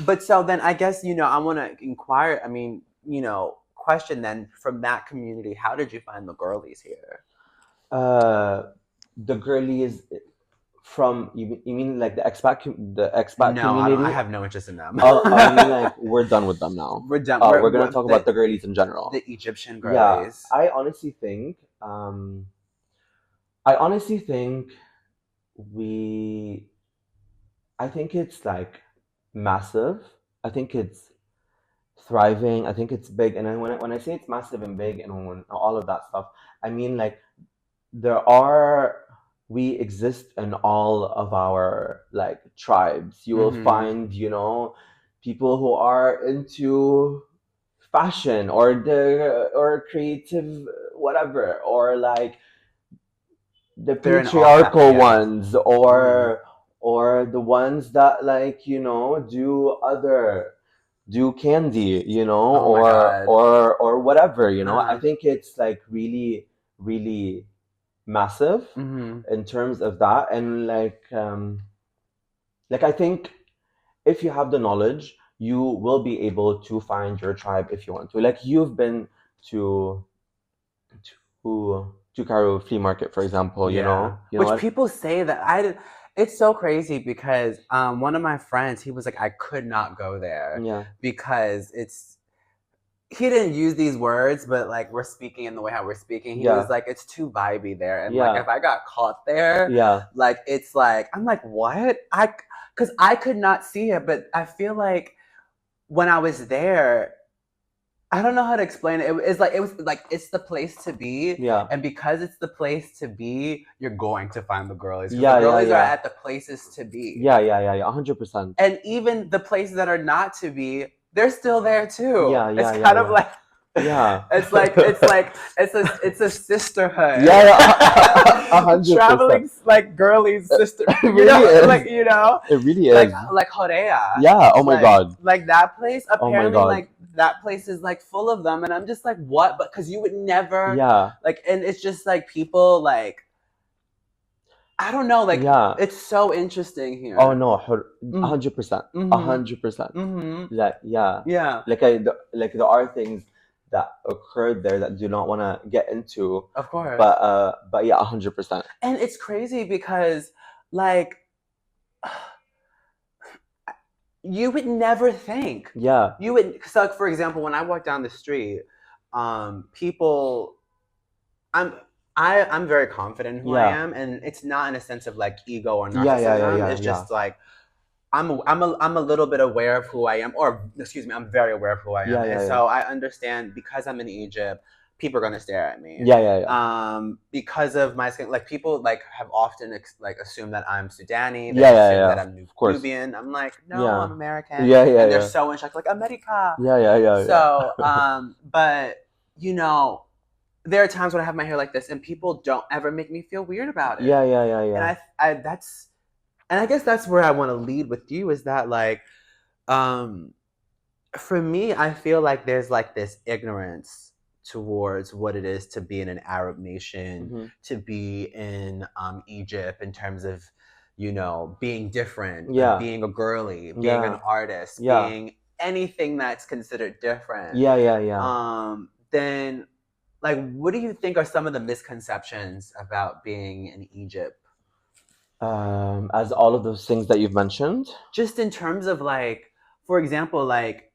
But so then I guess, I want to inquire, question then from that community, how did you find the girlies here? The girlies from you mean like the expat community? I have no interest in them. I mean like we're done with them now. We're done. We're gonna talk about the girlies in general. The Egyptian girlies. Yeah, I honestly think I think it's like massive. I think it's thriving. I think it's big. And then when I say it's massive and big and when all of that stuff, I mean like we exist in all of our like tribes. You will find, people who are into fashion or creative whatever, or like the patriarchal ones, or the ones that like do candy, or whatever, I think it's like really, really massive in terms of that. And like I think if you have the knowledge, you will be able to find your tribe if you want to. Like you've been to Cairo Flea Market, for example, which people say that it's so crazy because one of my friends, he was like, I could not go there because he didn't use these words, but like we're speaking in the way how we're speaking. He was like, it's too vibey there. And like if I got caught there, like it's like, I'm like, what? Because I could not see it, but I feel like when I was there, I don't know how to explain it. It was like it's the place to be. Yeah. And because it's the place to be, you're going to find the girlies. The girlies are at the places to be. Yeah, 100%. And even the places that are not to be, they're still there too. It's kind of like it's a sisterhood. 100%. Traveling like girlies sister. It really is. Like it really is. Like Horea. Yeah. Oh my god. Like that place. Apparently, like that place is like full of them, and I'm just like, what? But because you would never. Yeah. Like, and it's just like people like. I don't know, like it's so interesting here. Oh no, 100%, 100%. Like there are things that occurred there that do not want to get into. Of course. But yeah, 100%. And it's crazy because like you would never think. Yeah. You would. So like, for example, when I walk down the street, people, I'm very confident in who I am, and it's not in a sense of like ego or narcissism. It's just like I'm a little bit aware of who I am, or excuse me, I'm very aware of who I am, and so I understand because I'm in Egypt, people are gonna stare at me. Because of my skin, like people like have often like assumed that I'm Sudani. They assume that I'm Nubian. I'm like, no, I'm American. And they're so in shock, like America. So, but there are times when I have my hair like this, and people don't ever make me feel weird about it. And I guess that's where I want to lead with you, is that like, for me, I feel like there's like this ignorance towards what it is to be in an Arab nation, to be in Egypt in terms of, being different, being a girly, being an artist, being anything that's considered different. Then. Like, what do you think are some of the misconceptions about being in Egypt? As all of those things that you've mentioned? Just in terms of like, for example, like,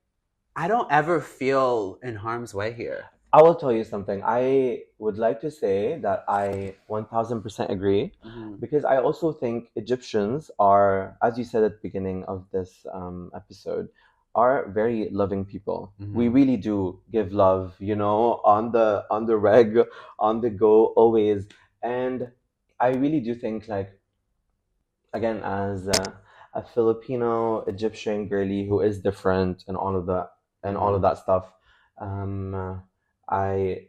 I don't ever feel in harm's way here. I will tell you something. I would like to say that I 1000% agree, because I also think Egyptians are, as you said at the beginning of this episode, are very loving people. We really do give love, on the reg, on the go, always. And I really do think, like, again, as a Filipino Egyptian girly who is different and all of that stuff, I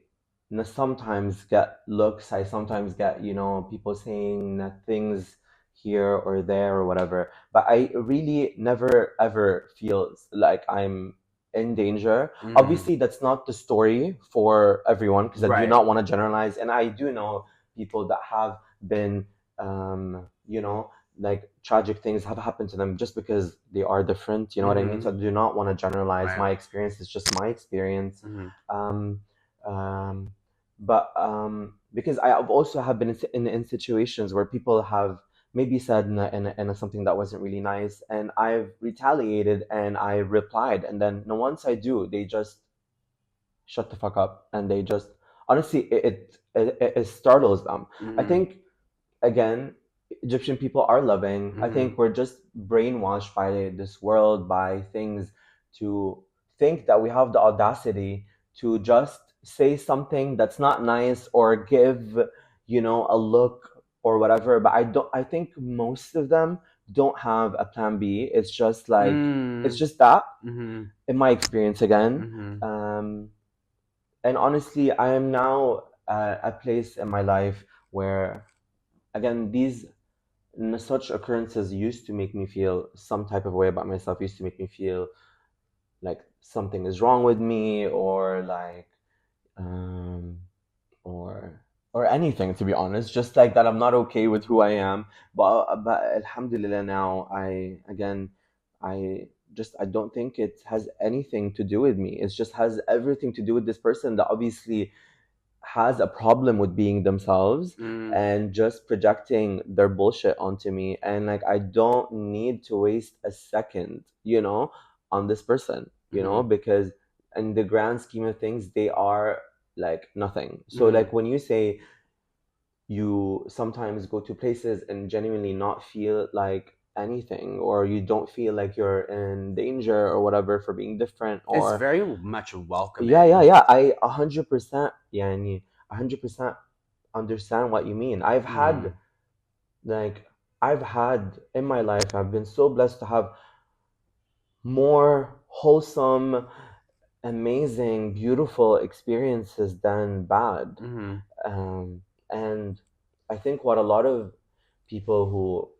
sometimes get looks. I sometimes get, people saying things here or there or whatever. But I really never ever feel like I'm in danger. Obviously, that's not the story for everyone, because I do not want to generalize. And I do know people that have been, like tragic things have happened to them just because they are different. You know what I mean? So I do not want to generalize. My experience is just my experience. Um, um, but because I've also have been in situations where people have maybe said in something that wasn't really nice, and I've retaliated and I replied, and then no, once I do, they just shut the fuck up, and they just, honestly, it startles them. I think, again, Egyptian people are loving. I think we're just brainwashed by this world, by things, to think that we have the audacity to just say something that's not nice or give, a look or whatever. But I think most of them don't have a plan B. It's just like, it's just that, in my experience again. And honestly, I am now at a place in my life where, again, these such occurrences used to make me feel some type of way about myself, used to make me feel like something is wrong with me, or like, um, or anything, to be honest, just like that I'm not okay with who I am. But alhamdulillah, now I don't think it has anything to do with me. It just has everything to do with this person that obviously has a problem with being themselves and just projecting their bullshit onto me. And like, I don't need to waste a second, on this person, because in the grand scheme of things, they are like nothing. So like, when you say you sometimes go to places and genuinely not feel like anything, or you don't feel like you're in danger or whatever for being different, or it's very much welcoming. Yeah, I 100%, yani 100% understand what you mean. I've had in my life, I've been so blessed to have more wholesome, amazing, beautiful experiences than bad. And I think what a lot of people who,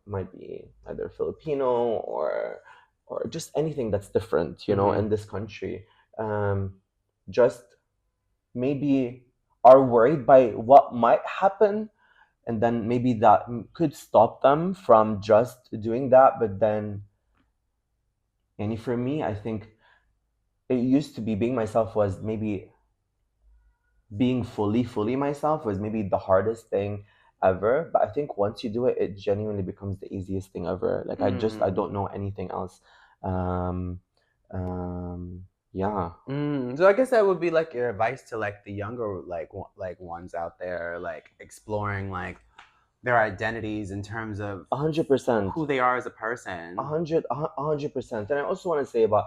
might be either Filipino or just anything that's different, in this country, just maybe are worried by what might happen, and then maybe that could stop them from just doing that. But then, and for me, I think it used to be, being myself was maybe, being fully myself was maybe the hardest thing ever. But I think once you do it, it genuinely becomes the easiest thing ever. Like, I don't know anything else. Yeah. So I guess that would be like your advice to like the younger like ones out there, like exploring like their identities in terms of 100% who they are as a person. 100%. And I also want to say about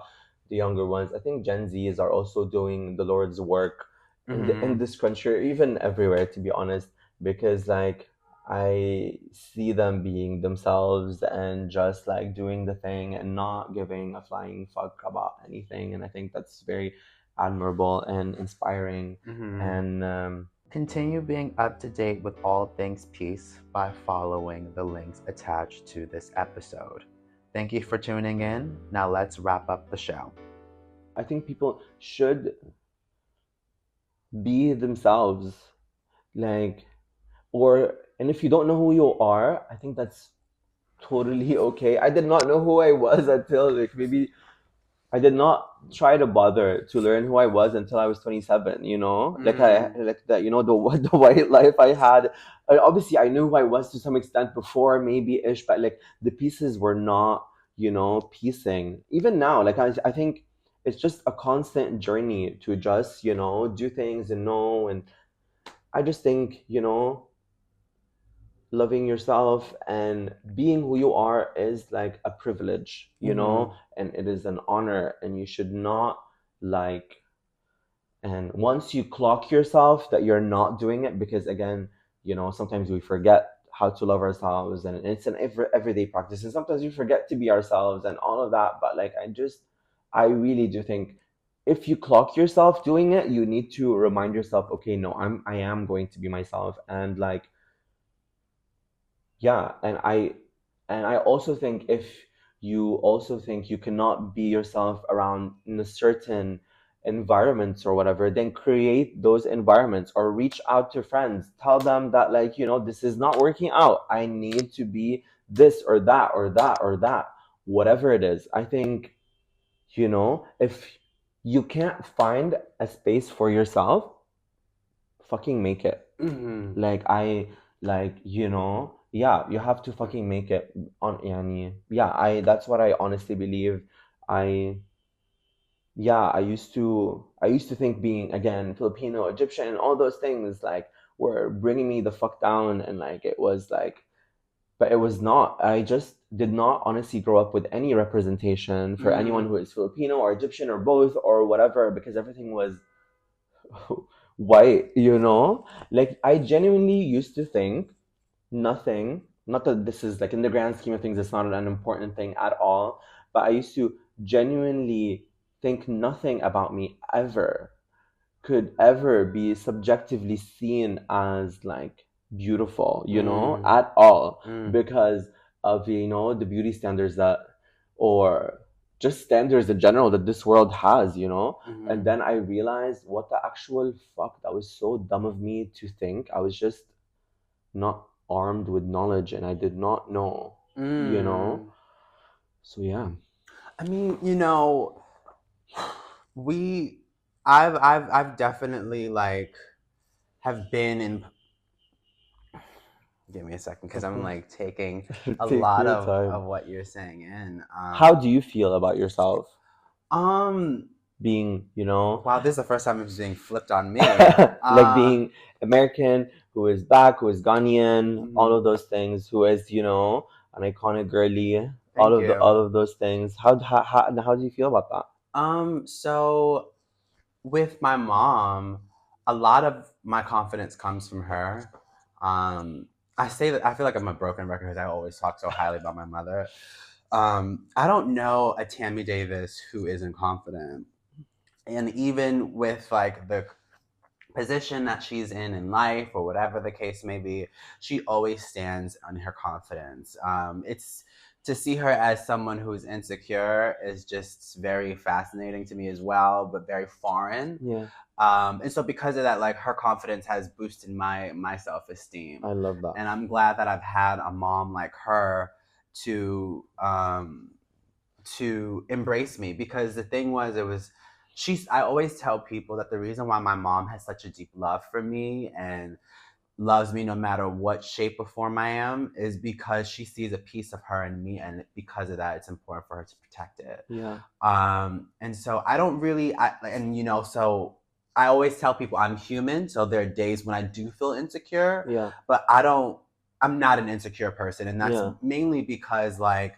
the younger ones, I think Gen Zs are also doing the Lord's work in this country, even everywhere, to be honest, because like, I see them being themselves and just like doing the thing and not giving a flying fuck about anything. And I think that's very admirable and inspiring. And continue being up to date with all things peace by following the links attached to this episode. Thank you for tuning in. Now let's wrap up the show. I think people should be themselves, like, and if you don't know who you are, I think that's totally okay. I did not know who I was until like, maybe I did not try to bother to learn who I was until I was 27, like like that, the white life I had. Obviously I knew who I was to some extent before, maybe ish, but like, the pieces were not, piecing. Even now, like, I think it's just a constant journey to just, do things and know. And I just think, loving yourself and being who you are is like a privilege, and it is an honor, and you should not like, and once you clock yourself that you're not doing it, because again, sometimes we forget how to love ourselves, and it's an everyday practice, and sometimes we forget to be ourselves and all of that. But like, I really do think if you clock yourself doing it, you need to remind yourself, okay, no, I am going to be myself. And like, yeah, and I also think if you also think you cannot be yourself around in a certain environments or whatever, then create those environments or reach out to friends, tell them that, like, this is not working out, I need to be this or that or that or that, whatever it is. I think, if you can't find a space for yourself, fucking make it. Like, yeah, you have to fucking make it on yani. Yeah, that's what I honestly believe. I Yeah, I used to think being, again, Filipino, Egyptian, and all those things, like, were bringing me the fuck down, and like it was like, but it was not. I just did not honestly grow up with any representation for anyone who is Filipino or Egyptian or both or whatever, because everything was white, Like, I genuinely used to think nothing, not that this is like, in the grand scheme of things, it's not an important thing at all, but I used to genuinely think nothing about me ever could ever be subjectively seen as like beautiful, at all, because of, the beauty standards that, or just standards in general that this world has, and then I realized what the actual fuck, that was so dumb of me to think. I was just not armed with knowledge, and I did not know, so yeah. I mean, I've definitely like have been in. Give me a second, because I'm like taking a Take lot your of time. what you're saying in. How do you feel about yourself Um. being, Wow, this is the first time it's being flipped on me. like, being American, who is black, who is Ghanaian, all of those things, who is, an iconic girly, all of those things. How do you feel about that? So with my mom, a lot of my confidence comes from her. I say that I feel like I'm a broken record because I always talk so highly about my mother. I don't know a Tammy Davis who isn't confident. And even with like the position that she's in life or whatever the case may be, she always stands on her confidence. It's to see her as someone who's insecure is just very fascinating to me as well, but very foreign. Yeah. And so because of that, like, her confidence has boosted my self-esteem. I love that. And I'm glad that I've had a mom like her to embrace me, because the thing was, I always tell people that the reason why my mom has such a deep love for me and loves me no matter what shape or form I am is because she sees a piece of her in me, and because of that, it's important for her to protect it. Yeah. And so I don't really, so I always tell people I'm human, so there are days when I do feel insecure. Yeah. But I'm not an insecure person, and that's mainly because, like,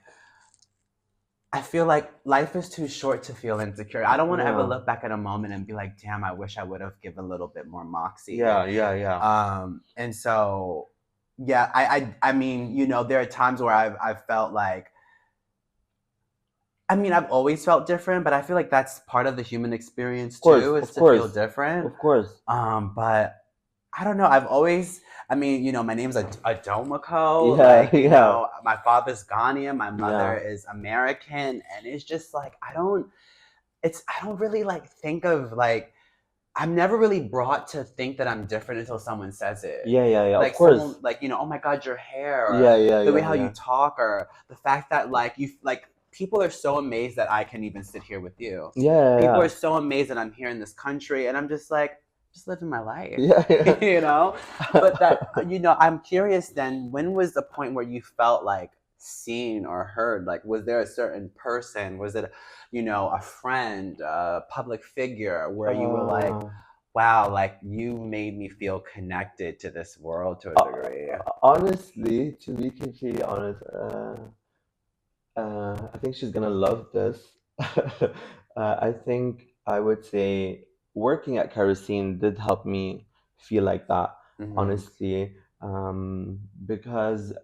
I feel like life is too short to feel insecure. I don't want to ever look back at a moment and be like, damn, I wish I would have given a little bit more moxie. Yeah. And so, yeah, I mean, there are times where I've felt like, I mean, I've always felt different, but I feel like that's part of the human experience too, is to feel different. Of course. But I don't know. I've always, I mean, my name's Adomako. My father's Ghanaian, my mother is American, and it's just like I don't really like think of like I'm never really brought to think that I'm different until someone says it. Yeah. Like of course. someone, like, oh my God, your hair. Or the way how you talk, or the fact that like you like. People are so amazed that I can even sit here with you. People are so amazed that I'm here in this country, and I'm just like, just living my life. But that, I'm curious then, when was the point where you felt like seen or heard? Like, was there a certain person? Was it, a friend, a public figure where you were like, wow, like you made me feel connected to this world to a degree? Honestly, to be completely honest, I think she's gonna love this. I think I would say working at Kerosene did help me feel like that, honestly, because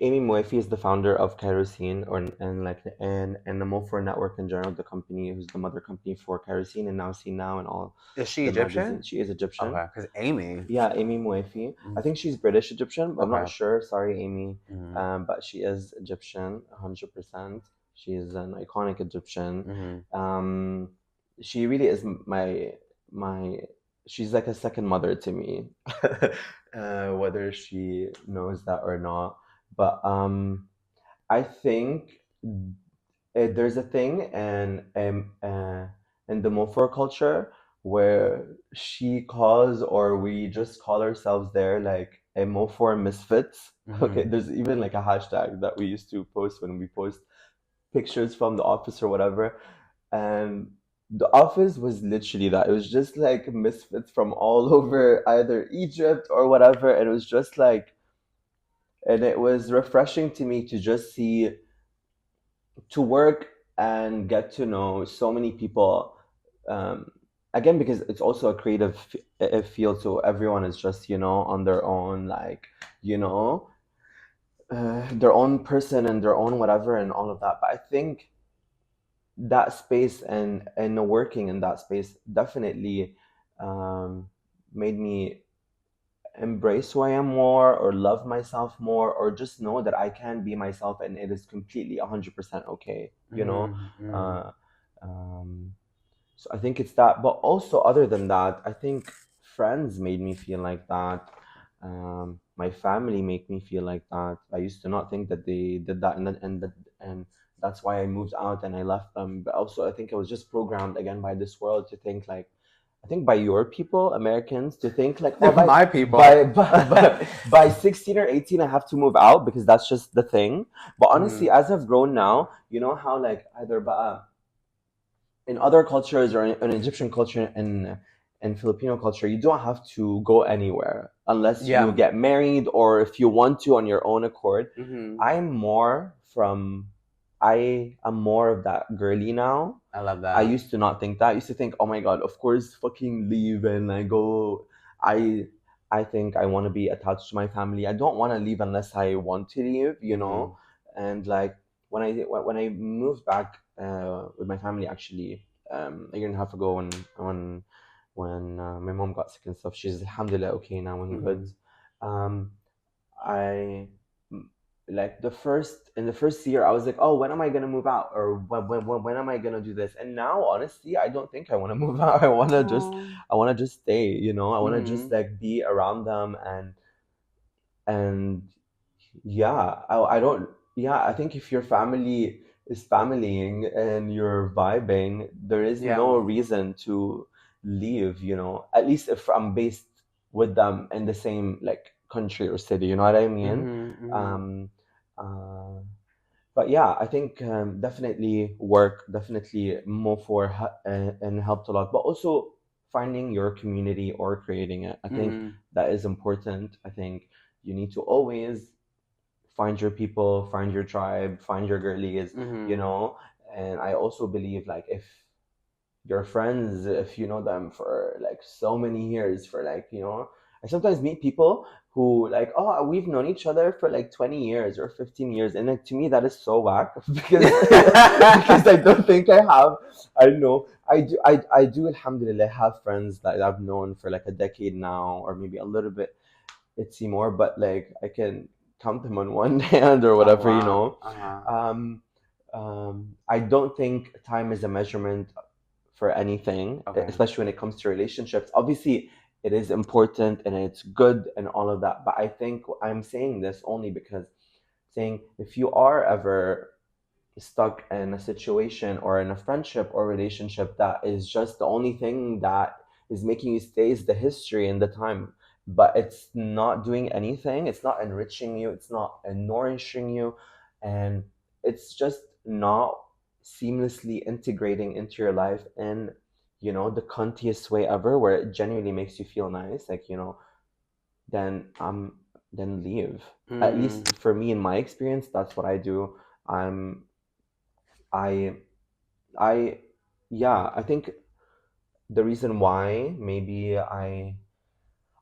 Amy Moefi is the founder of Kerosene, and the Mo4 Network in general, the company who's the mother company for Kerosene and Now See Now and all. Is she the Egyptian? magazines. She is Egyptian. Okay, because Amy. Yeah, Amy Moefi. I think she's British Egyptian, but I'm not sure. Sorry, Amy. But she is Egyptian, 100%. She is an iconic Egyptian. She really is my. She's like a second mother to me, whether she knows that or not. But I think there's a thing in the Mofor culture where she calls, or we just call ourselves there, like a Mofor misfits. Okay, there's even like a hashtag that we used to post when we post pictures from the office or whatever. And the office was literally that. It was just like misfits from all over either Egypt or whatever. And it was just like, and it was refreshing to me to just see, to work and get to know so many people. Again, because it's also a creative field, so everyone is just, on their own, like, their own person and their own whatever and all of that. But I think that space and working in that space definitely made me embrace who I am more, or love myself more, or just know that I can be myself and it is completely 100% okay, so I think it's that. But also, other than that, I think friends made me feel like that. My family made me feel like that. I used to not think that they did that, and that's why I moved out and I left them. But also, I think I was just programmed again by this world to think like, I think by your people, Americans, to think like, oh, my people, by 16 or 18, I have to move out because that's just the thing. But honestly, as I've grown now, you know how like either in other cultures or in Egyptian culture and Filipino culture, you don't have to go anywhere unless you get married or if you want to on your own accord. I am more of that girly now. I love that. I used to not think that. I used to think, oh my God, of course, fucking leave and I go. I think I want to be attached to my family. I don't want to leave unless I want to leave, And like when I moved back with my family, actually, a year and a half ago, when my mom got sick and stuff, she's alhamdulillah okay now and good. I like in the first year I was like, oh, when am I gonna move out, or when am I gonna do this? And now honestly I don't think I want to move out. I want to just stay, I want to just like be around them and yeah, I don't. Yeah, I think if your family is familying and you're vibing, there is no reason to leave. At least if I'm based with them in the same like country or city. You know what I mean? But yeah, I think definitely work, definitely more for and helped a lot. But also finding your community or creating it. I think that is important. I think you need to always find your people, find your tribe, find your girlies, And I also believe like if your friends, if you know them for like so many years, for like, I sometimes meet people who like, oh, we've known each other for like 20 years or 15 years. And like, to me, that is so whack because, because I don't think I know. I do, alhamdulillah, have friends that I've known for like a decade now, or maybe a little bit, it's more, but like I can count them on one hand or whatever, I don't think time is a measurement for anything, especially when it comes to relationships. Obviously, it is important and it's good and all of that. But I think I'm saying this only because saying if you are ever stuck in a situation or in a friendship or relationship that is just the only thing that is making you stay is the history and the time, but it's not doing anything, it's not enriching you, it's not nourishing you, and it's just not seamlessly integrating into your life in the cuntiest way ever, where it genuinely makes you feel nice, like then leave. At least for me, in my experience, that's what I do. I yeah, I think the reason why maybe I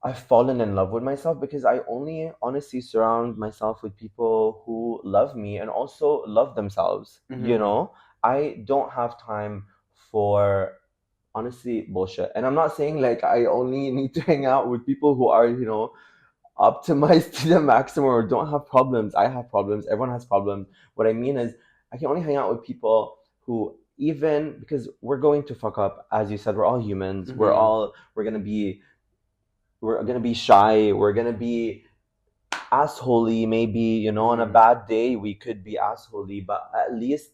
I've fallen in love with myself because I only honestly surround myself with people who love me and also love themselves. You know, I don't have time for honestly bullshit. And I'm not saying like I only need to hang out with people who are, you know, optimized to the maximum or don't have problems. I have problems. Everyone has problems. What I mean is, I can only hang out with people who, even because we're going to fuck up, as you said, we're all humans. We're gonna be shy. We're gonna be assholey. Maybe, you know, on a bad day we could be assholey, but at least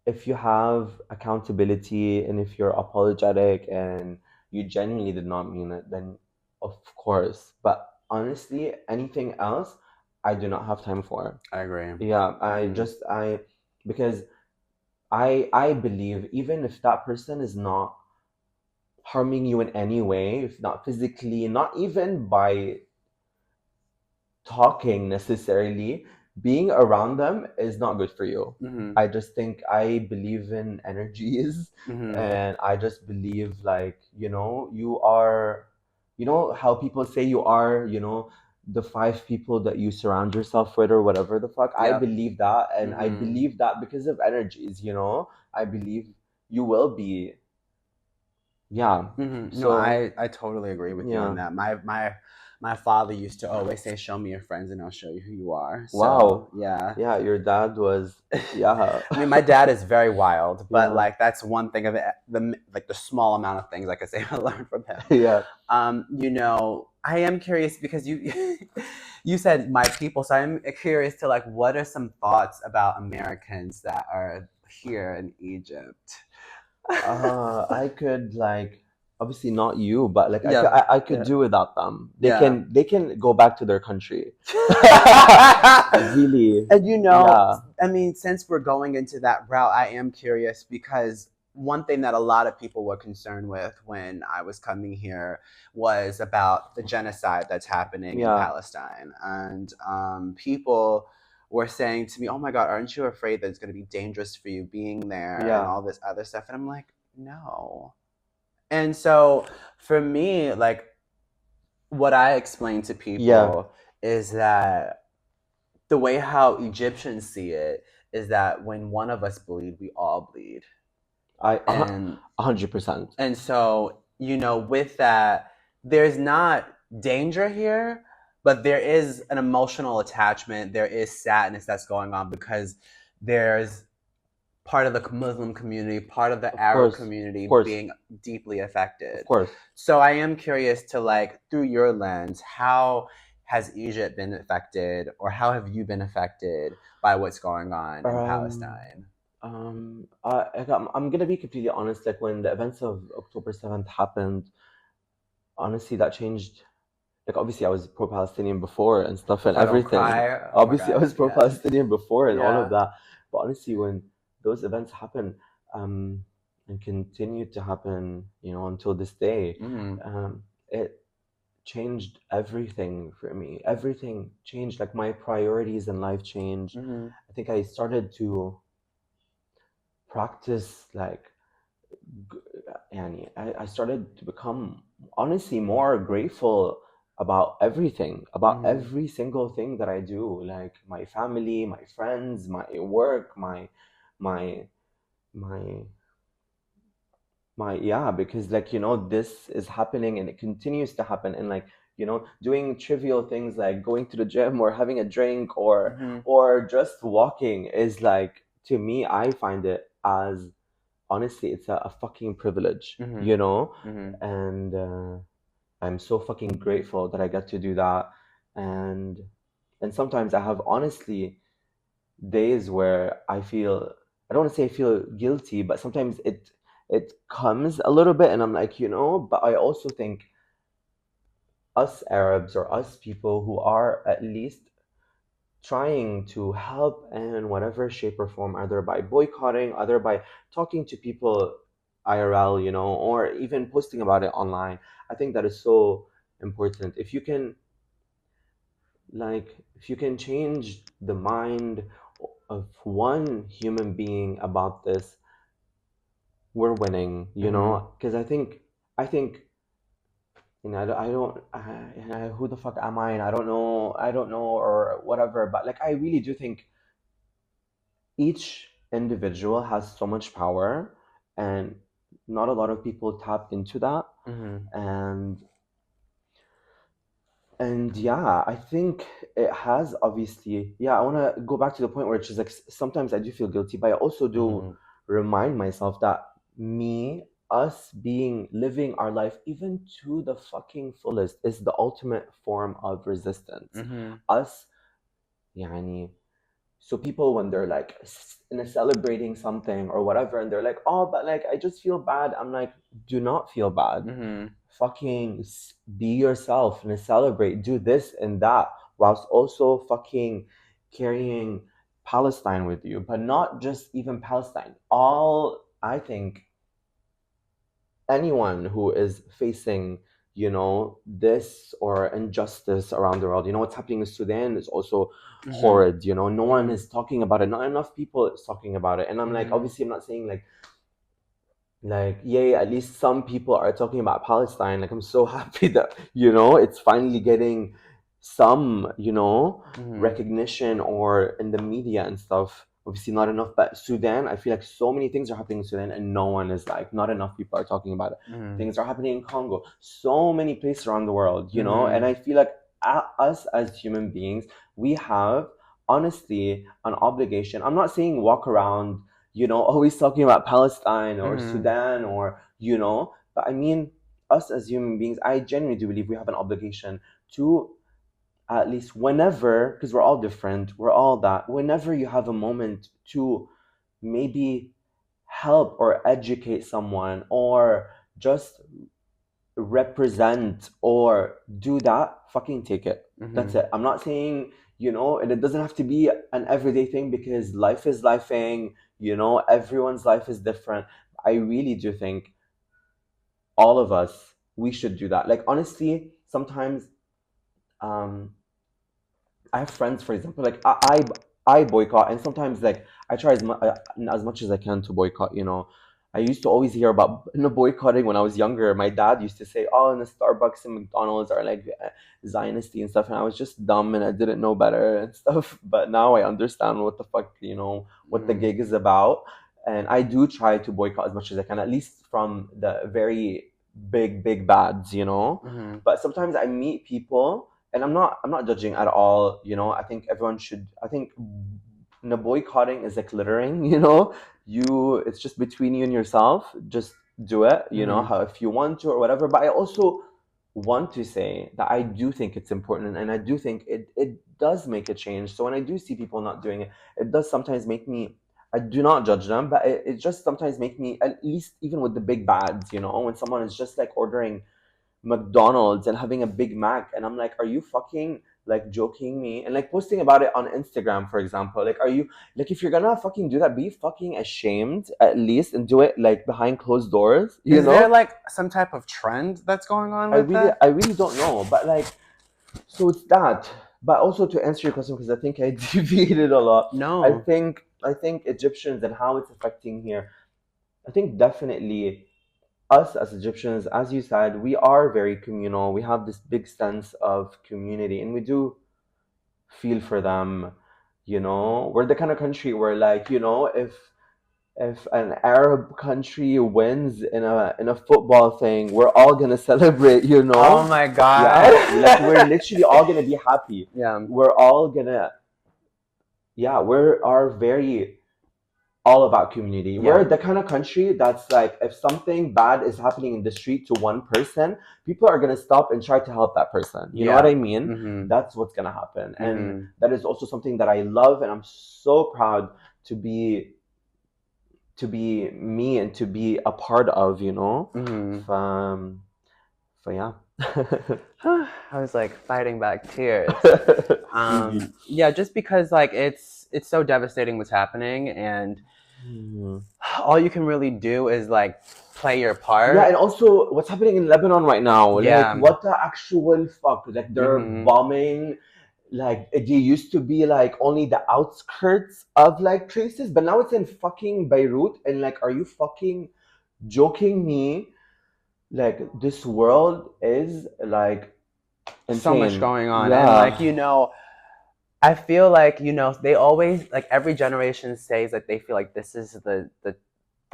if you have accountability and if you're apologetic and you genuinely did not mean it, then of course. But honestly, anything else, I do not have time for. I agree. Yeah, because I believe even if that person is not harming you in any way, if not physically, not even by talking necessarily, being around them is not good for you. I just think I believe in energies, and I just believe, like, you know, you are, you know how people say you are, you know, the 5 people that you surround yourself with or whatever the fuck. I believe that, and I believe that because of energies, you know. I believe you will be. Yeah. So, no, I totally agree with you on that. My father used to always say, "Show me your friends, and I'll show you who you are." So, wow. Yeah, your dad was. Yeah. I mean, my dad is very wild, but like that's one thing of the small amount of things I could say I learned from him. Yeah. You know, I am curious because you said my people, so I'm curious to like, what are some thoughts about Americans that are here in Egypt? I could, like, obviously not you, but like I could do without them. They can go back to their country. Really. And you know, I mean, since we're going into that route, I am curious because one thing that a lot of people were concerned with when I was coming here was about the genocide that's happening in Palestine. And people were saying to me, "Oh my God, aren't you afraid that it's going to be dangerous for you being there and all this other stuff?" And I'm like, no. And so for me, like, what I explain to people is that the way how Egyptians see it is that when one of us bleed, we all bleed. 100%. And so, you know, with that, there's not danger here, but there is an emotional attachment. There is sadness that's going on because there's part of the Muslim community, part of the Arab community being deeply affected. Of course. So I am curious to, like, through your lens, how has Egypt been affected, or how have you been affected by what's going on in Palestine? I'm gonna be completely honest. Like, when the events of October 7th happened, honestly, that changed. Like, obviously, I was pro-Palestinian before and stuff and everything. Obviously, I was pro-Palestinian before and all of that. But honestly, when those events happened, and continue to happen, you know, until this day, it changed everything for me. Everything changed. Like, my priorities in life changed. I think I started to practice, like, I started to become honestly more grateful about everything, about every single thing that I do, like my family, my friends, my work, my because, like, you know, this is happening and it continues to happen, and, like, you know, doing trivial things like going to the gym or having a drink or just walking is, like, to me, I find it as, honestly, it's a fucking privilege, you know? And I'm so fucking grateful that I get to do that. And sometimes I have, honestly, days where I feel, I don't want to say I feel guilty, but sometimes it comes a little bit and I'm like, you know, but I also think us Arabs or us people who are at least trying to help in whatever shape or form, either by boycotting, either by talking to people IRL, you know, or even posting about it online. I think that is so important. If you can, like, if you can change the mind of one human being about this, we're winning, you know? Because I think you know, who the fuck am I? And I don't know, or whatever. But like, I really do think each individual has so much power, and not a lot of people tap into that. And yeah, I think it has, obviously. Yeah, I want to go back to the point where it's just like sometimes I do feel guilty, but I also do remind myself that us living our life even to the fucking fullest is the ultimate form of resistance. Us, yani, so people, when they're like celebrating something or whatever, and they're like, oh, but like I just feel bad. I'm like, do not feel bad. Fucking be yourself and celebrate. Do this and that, whilst also fucking carrying Palestine with you, but not just even Palestine. I think anyone who is facing, this or injustice around the world, what's happening in Sudan is also horrid. No one is talking about it. Not enough people is talking about it. And I'm like, obviously, I'm not saying like, yay, at least some people are talking about Palestine. Like, I'm so happy that, it's finally getting some, recognition or in the media and stuff. Obviously not enough, but Sudan, I feel like so many things are happening in Sudan and no one is like, not enough people are talking about it. Things are happening in Congo, so many places around the world, and I feel like us as human beings, we have honestly an obligation. I'm not saying walk around, always talking about Palestine or Sudan or, but I mean, us as human beings, I genuinely do believe we have an obligation to, at least whenever, because we're all different, we're all that, whenever you have a moment to maybe help or educate someone or just represent or do that, fucking take it. That's it. I'm not saying, and it doesn't have to be an everyday thing because life is lifing, everyone's life is different. I really do think all of us, we should do that. Like, honestly, sometimes I have friends, for example, like I boycott, and sometimes like I try as much as I can to boycott. I used to always hear about boycotting when I was younger. My dad used to say, "Oh, and the Starbucks and McDonald's are like Zionisty and stuff," and I was just dumb and I didn't know better and stuff. But now I understand what the fuck, what the gig is about, and I do try to boycott as much as I can, at least from the very big bads. But sometimes I meet people, and I'm not judging at all. I think everyone should. I think boycotting is like littering. It's just between you and yourself. Just do it. How, if you want to or whatever. But I also want to say that I do think it's important, and I do think it does make a change. So when I do see people not doing it, it does sometimes make me. I do not judge them, but it just sometimes make me, at least even with the big bads, when someone is just like ordering McDonald's and having a Big Mac, and I'm like, are you fucking like joking me? And like posting about it on Instagram, for example. Like, are you, like, if you're gonna fucking do that, be fucking ashamed at least, and do it like behind closed doors. Is there like some type of trend that's going on with that? I really don't know, but like, so it's that. But also, to answer your question, because I think I deviated a lot. No, I think Egyptians and how it's affecting here. I think definitely us as Egyptians, as you said, we are very communal. We have this big sense of community, and we do feel for them. We're the kind of country where, like, if an Arab country wins in a football thing, we're all gonna celebrate. Oh my god! Yeah, like we're literally all gonna be happy. Yeah, we're all gonna. Yeah, are very all about community. Yeah. We're the kind of country that's like, if something bad is happening in the street to one person, people are going to stop and try to help that person. You know what I mean? That's what's going to happen. And that is also something that I love, and I'm so proud to be me and to be a part of, so yeah. I was like fighting back tears. Yeah, just because like it's so devastating what's happening, and all you can really do is like play your part. Yeah, and also what's happening in Lebanon right now. Yeah. Like, what the actual fuck? Like, they're bombing. Like, they used to be like only the outskirts of like places, but now it's in fucking Beirut. And like, are you fucking joking me? like this world is like insane. So much going on. And like, you know, I feel like, you know, they always, like, every generation says that they feel like this is the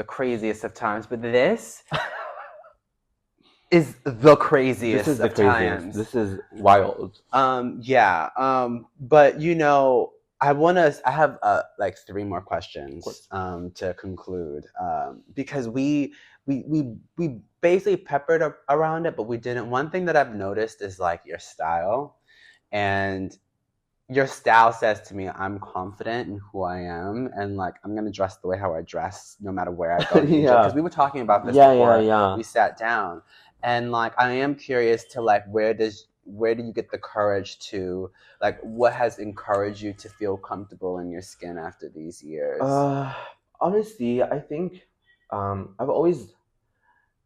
craziest of times, but this is the craziest This is the of craziest. times. This is wild. But you know, I have like 3 more questions to conclude, because we basically peppered around it, but we didn't. One thing that I've noticed is like your style, and your style says to me, I'm confident in who I am, and like I'm gonna dress the way how I dress, no matter where I go in Egypt. Because we were talking about this before we sat down, and like I am curious to like where do you get the courage to, like, what has encouraged you to feel comfortable in your skin after these years? Honestly, I think I've always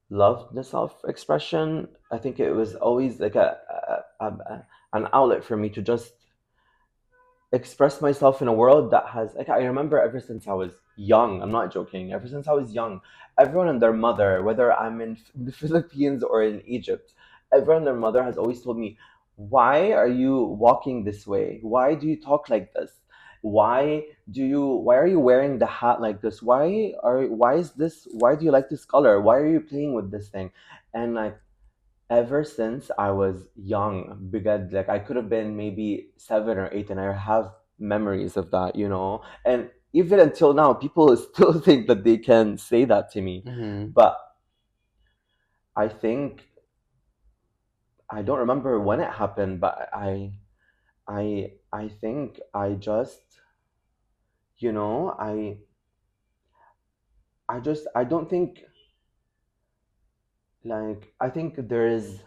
loved the self-expression. I think it was always like an outlet for me to just express myself in a world that has, like, I remember ever since I was young, I'm not joking, ever since I was young, everyone and their mother, whether I'm in the Philippines or in Egypt, everyone and their mother has always told me, why are you walking this way? Why do you talk like this? Why are you wearing the hat like this? Why is this, why do you like this color? Why are you playing with this thing? And like, ever since I was young, because like I could have been maybe 7 or 8, and I have memories of that, you know. And even until now, people still think that they can say that to me. But I think I don't remember when it happened, but I think I just, you know, I don't think, like, I think there is,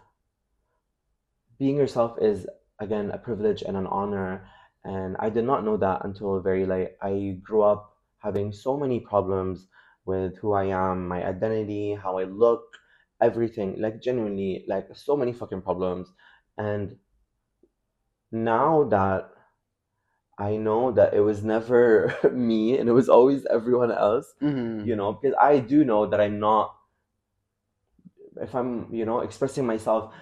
being yourself is, again, a privilege and an honor, and I did not know that until very late. I grew up having so many problems with who I am, my identity, how I look, everything, like genuinely, like so many fucking problems. And now that I know that it was never me and it was always everyone else, you know, because I do know that I'm not, if I'm, you know, expressing myself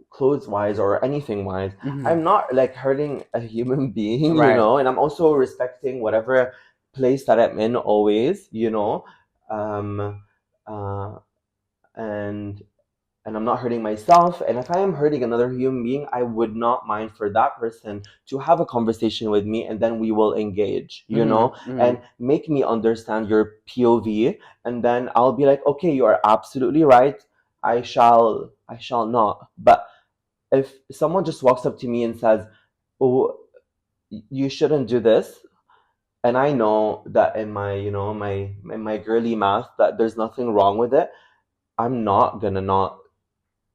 clothes wise or anything wise, I'm not like hurting a human being, you know, and I'm also respecting whatever place that I'm in always, you know. um and I'm not hurting myself. And if I am hurting another human being, I would not mind for that person to have a conversation with me, and then we will engage, you know, and make me understand your POV. And then I'll be like, okay, you are absolutely right. I shall not. But if someone just walks up to me and says, oh, you shouldn't do this, and I know that in my, you know, in my girly math, that there's nothing wrong with it, I'm not gonna not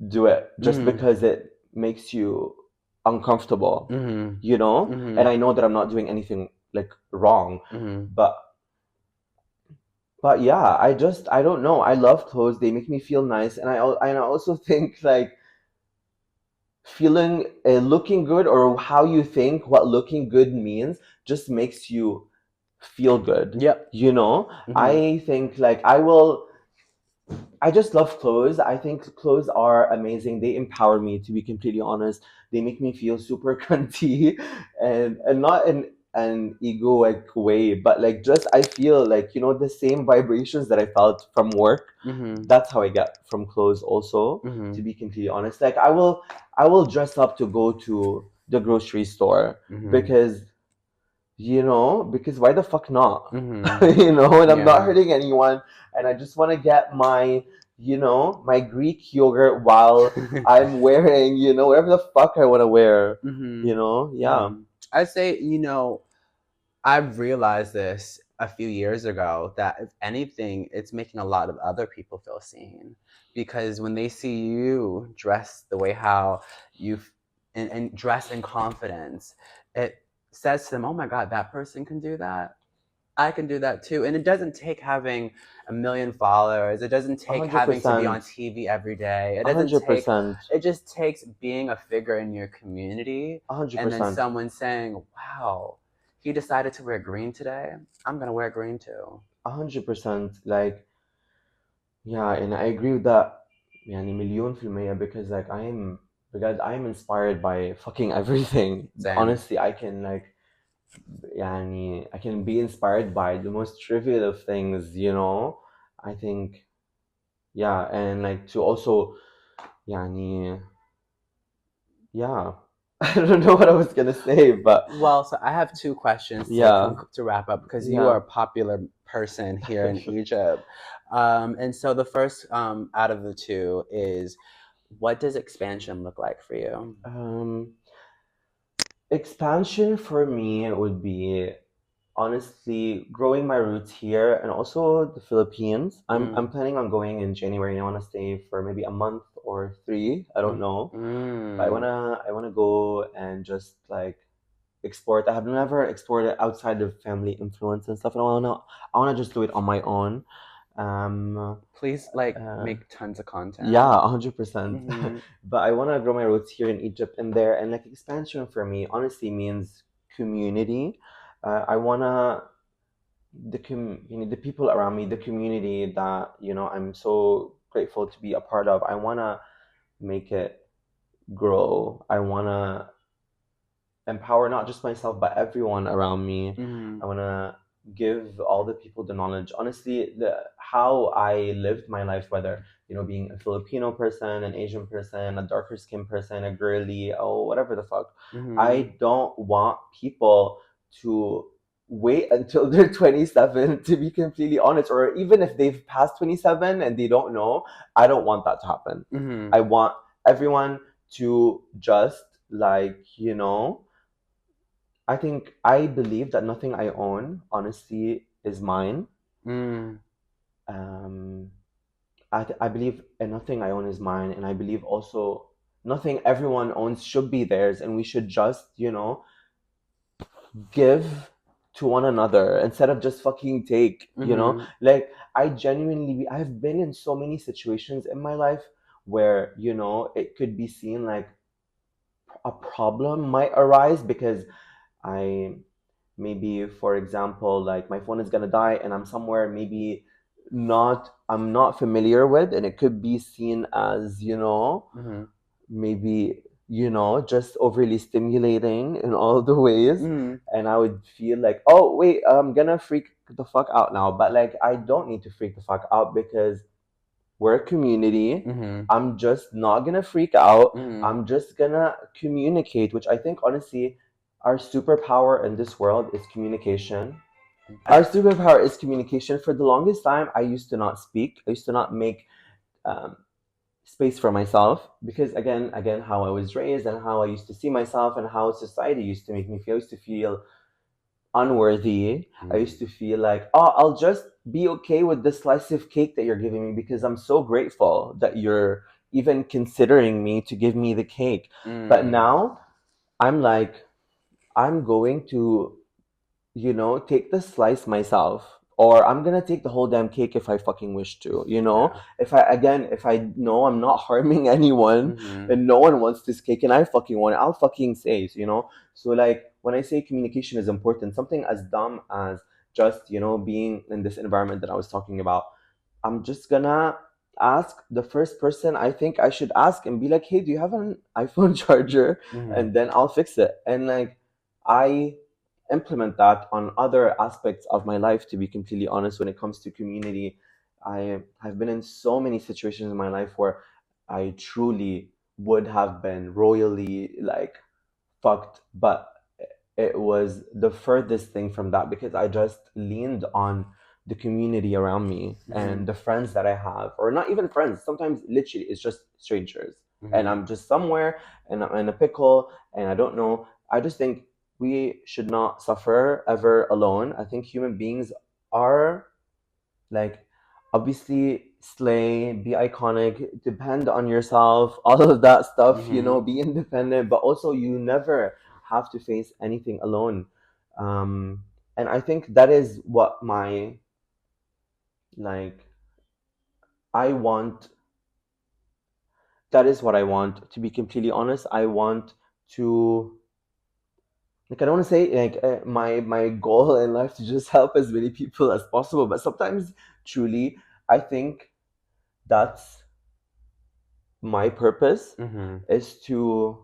do it just because it makes you uncomfortable, you know. And I know that I'm not doing anything like wrong. But yeah, I don't know, I love clothes, they make me feel nice. And I also think like feeling looking good, or how you think what looking good means, just makes you feel good. You know. I think like I just love clothes. I think clothes are amazing. They empower me, to be completely honest. They make me feel super cunty, and not in an egoic way, but like just I feel like, you know, the same vibrations that I felt from work. That's how I get from clothes also, to be completely honest. Like I will dress up to go to the grocery store, because, you know, because why the fuck not? You know, and I'm not hurting anyone, and I just want to get my, you know, my Greek yogurt while I'm wearing, you know, whatever the fuck I want to wear. You know. I'd say, you know, I've realized this a few years ago, that if anything, it's making a lot of other people feel seen, because when they see you dress the way how you and dress in confidence, it says to them, oh my God, that person can do that, I can do that too. And it doesn't take having a million followers. It doesn't take having to be on TV every day. It doesn't take. It just takes being a figure in your community, 100%. and then someone saying, wow, he decided to wear green today, I'm gonna wear green too. 100%. Like, yeah, and I agree with that. يعني مليون في المية because like I'm inspired by fucking everything. Same. Honestly, I can like يعني I can be inspired by the most trivial of things, you know. I think yeah, and like to also يعني yeah. I don't know what I was gonna say, but well, so I have two questions to wrap up because you are a popular person here in Egypt. And so the first out of the two is, what does expansion look like for you? Expansion for me would be honestly growing my roots here and also the Philippines. I'm planning on going in January and I want to stay for maybe a month or 3. I don't know. But I wanna go and just like explore it. I have never explored it outside of family influence and stuff. And I wanna just do it on my own. Please make tons of content. Yeah, 100%. But I wanna grow my roots here in Egypt and there, and like expansion for me honestly means community. I wanna the people around me, the community that I'm so grateful to be a part of. I wanna make it grow. I wanna empower not just myself but everyone around me. I wanna give all the people the knowledge. Honestly, how I lived my life, whether being a Filipino person, an Asian person, a darker skinned person, a girly, whatever the fuck. I don't want people to wait until they're 27 to be completely honest, or even if they've passed 27 and they don't know. I don't want that to happen. I want everyone to just I believe that nothing I own honestly is mine. I believe nothing I own is mine, and I believe also nothing everyone owns should be theirs, and we should just give to one another instead of just fucking take. Like I've been in so many situations in my life where it could be seen like a problem might arise because maybe, for example, like my phone is gonna die and I'm somewhere maybe I'm not familiar with, and it could be seen as maybe just overly stimulating in all the ways. And I would feel like, oh wait, I'm gonna freak the fuck out now, but like I don't need to freak the fuck out because we're a community. I'm just not gonna freak out. I'm just gonna communicate, which I think honestly our superpower in this world is communication. Our superpower is communication. For the longest time, I used to not speak. I used to not make space for myself because again, how I was raised and how I used to see myself and how society used to make me feel. I used to feel unworthy. I used to feel like, oh, I'll just be okay with the slice of cake that you're giving me because I'm so grateful that you're even considering me to give me the cake. But now I'm like, I'm going to take the slice myself, or I'm gonna take the whole damn cake if I fucking wish to. If I know I'm not harming anyone and no one wants this cake and I fucking want it, I'll fucking say so. So like when I say communication is important, something as dumb as just being in this environment that I was talking about, I'm just gonna ask the first person I think I should ask and be like, hey, do you have an iPhone charger? And then I'll fix it. And like I implement that on other aspects of my life, to be completely honest. When it comes to community, I have been in so many situations in my life where I truly would have been royally like fucked, but it was the furthest thing from that because I just leaned on the community around me and the friends that I have, or not even friends, sometimes literally it's just strangers. And I'm just somewhere and I'm in a pickle and I don't know. I just think we should not suffer ever alone. I think human beings are like, obviously, slay, be iconic, depend on yourself, all of that stuff, be independent, but also you never have to face anything alone. And I think that is what I want. That is what I want, to be completely honest. I want to I don't want to say like my goal in life to just help as many people as possible, but sometimes truly I think that's my purpose is to,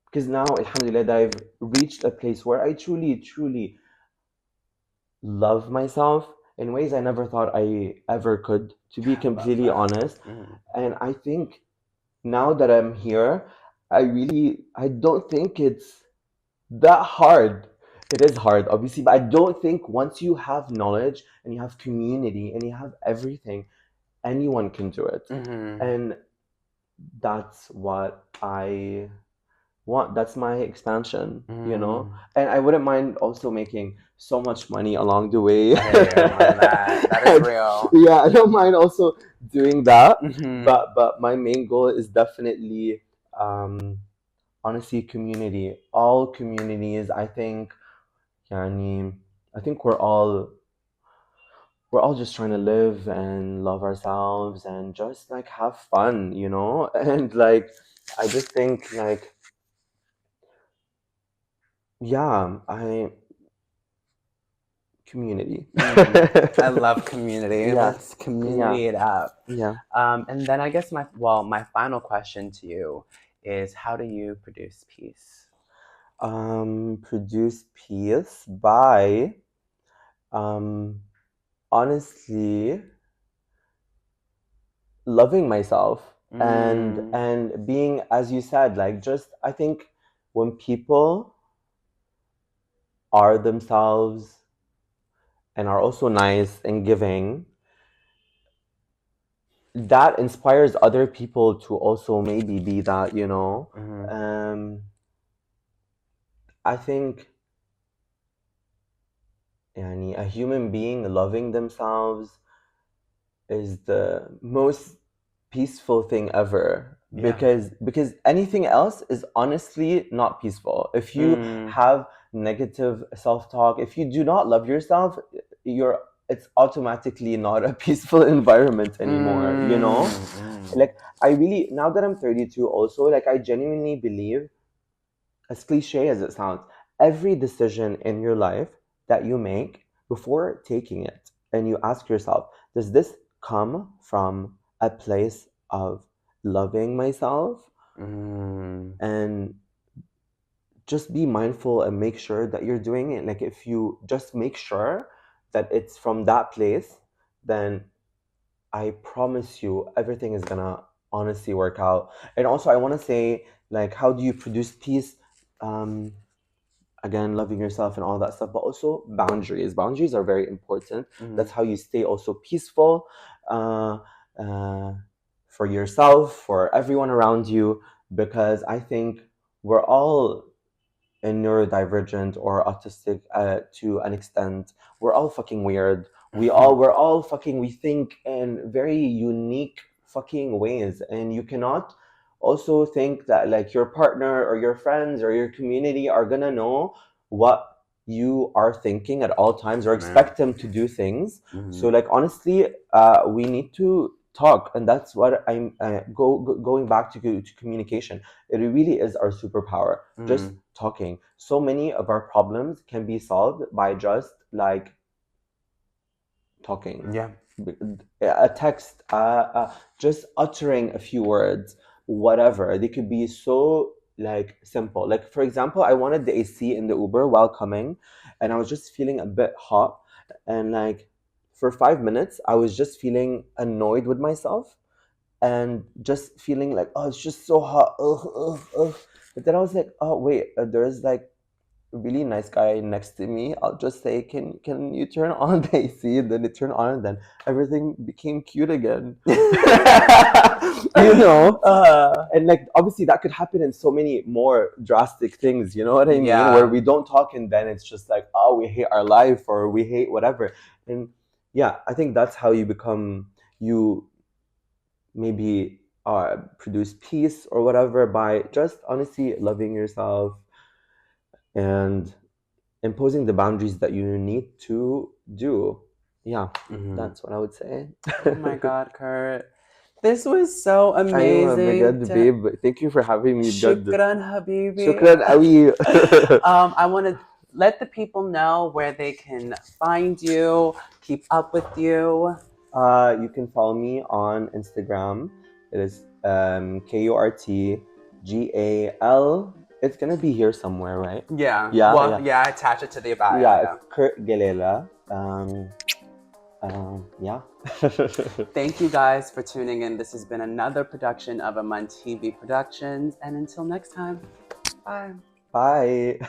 because now, alhamdulillah, that I've reached a place where I truly, truly love myself in ways I never thought I ever could, to be completely honest. And I think now that I'm here, I don't think it's that hard. It is hard, obviously, but I don't think once you have knowledge and you have community and you have everything, anyone can do it. And that's what I want. That's my expansion, you know? And I wouldn't mind also making so much money along the way. That is real. Yeah, I don't mind also doing that. But my main goal is definitely honestly community. All communities, I think, yani, I think we're all just trying to live and love ourselves and just like have fun, you know? And like I just think like, yeah, community. I love community. Yeah. Let's community it up. Yeah. And then I guess my final question to you is, how do you produce peace? Produce peace by honestly loving myself and being, as you said, like, just I think when people are themselves and are also nice and giving, that inspires other people to also maybe be that, you know. I think yani, a human being loving themselves is the most peaceful thing ever. Because anything else is honestly not peaceful. If you have negative self-talk, if you do not love yourself, it's automatically not a peaceful environment anymore, you know? Like, I really, now that I'm 32 also, like, I genuinely believe, as cliche as it sounds, every decision in your life that you make, before taking it, and you ask yourself, does this come from a place of loving myself? And just be mindful and make sure that you're doing it. Like, if you just make sure that it's from that place, then I promise you everything is gonna honestly work out. And also, I want to say, like, how do you produce peace? Again, loving yourself and all that stuff, but also boundaries. Boundaries are very important. That's how you stay also peaceful for yourself, for everyone around you, because I think we're all neurodivergent or autistic to an extent. We're all fucking weird. We're all fucking, we think in very unique fucking ways, and you cannot also think that like your partner or your friends or your community are gonna know what you are thinking at all times or expect them to do things. So like, honestly, we need to talk, and that's what I'm going back to communication. It really is our superpower. Just talking. So many of our problems can be solved by just like talking. A text, just uttering a few words, whatever. They could be so like simple. Like, for example, I wanted the AC in the Uber while coming, and I was just feeling a bit hot, and like for 5 minutes I was just feeling annoyed with myself and just feeling like, oh, it's just so hot. But then I was like, oh wait, there's like a really nice guy next to me. I'll just say, can you turn on the AC? And then it turned on, and then everything became cute again. You know? And like, obviously that could happen in so many more drastic things, you know what I mean? Where we don't talk, and then it's just like, oh, we hate our life or we hate whatever. And yeah, I think that's how you maybe produce peace or whatever, by just honestly loving yourself and imposing the boundaries that you need to do. Yeah, that's what I would say. Oh my God, Kurt. This was so amazing. Babe. Thank you for having me. Shukran, Habibi. Shukran, Awi. I want to let the people know where they can find you, keep up with you. You can follow me on Instagram. It is KURTGAL. It's gonna be here somewhere, right? Yeah. Yeah. Well, yeah. Attach it to the bio. Yeah, it's Kurt Galalah. Yeah. Thank you guys for tuning in. This has been another production of Aman TV Productions. And until next time, bye. Bye.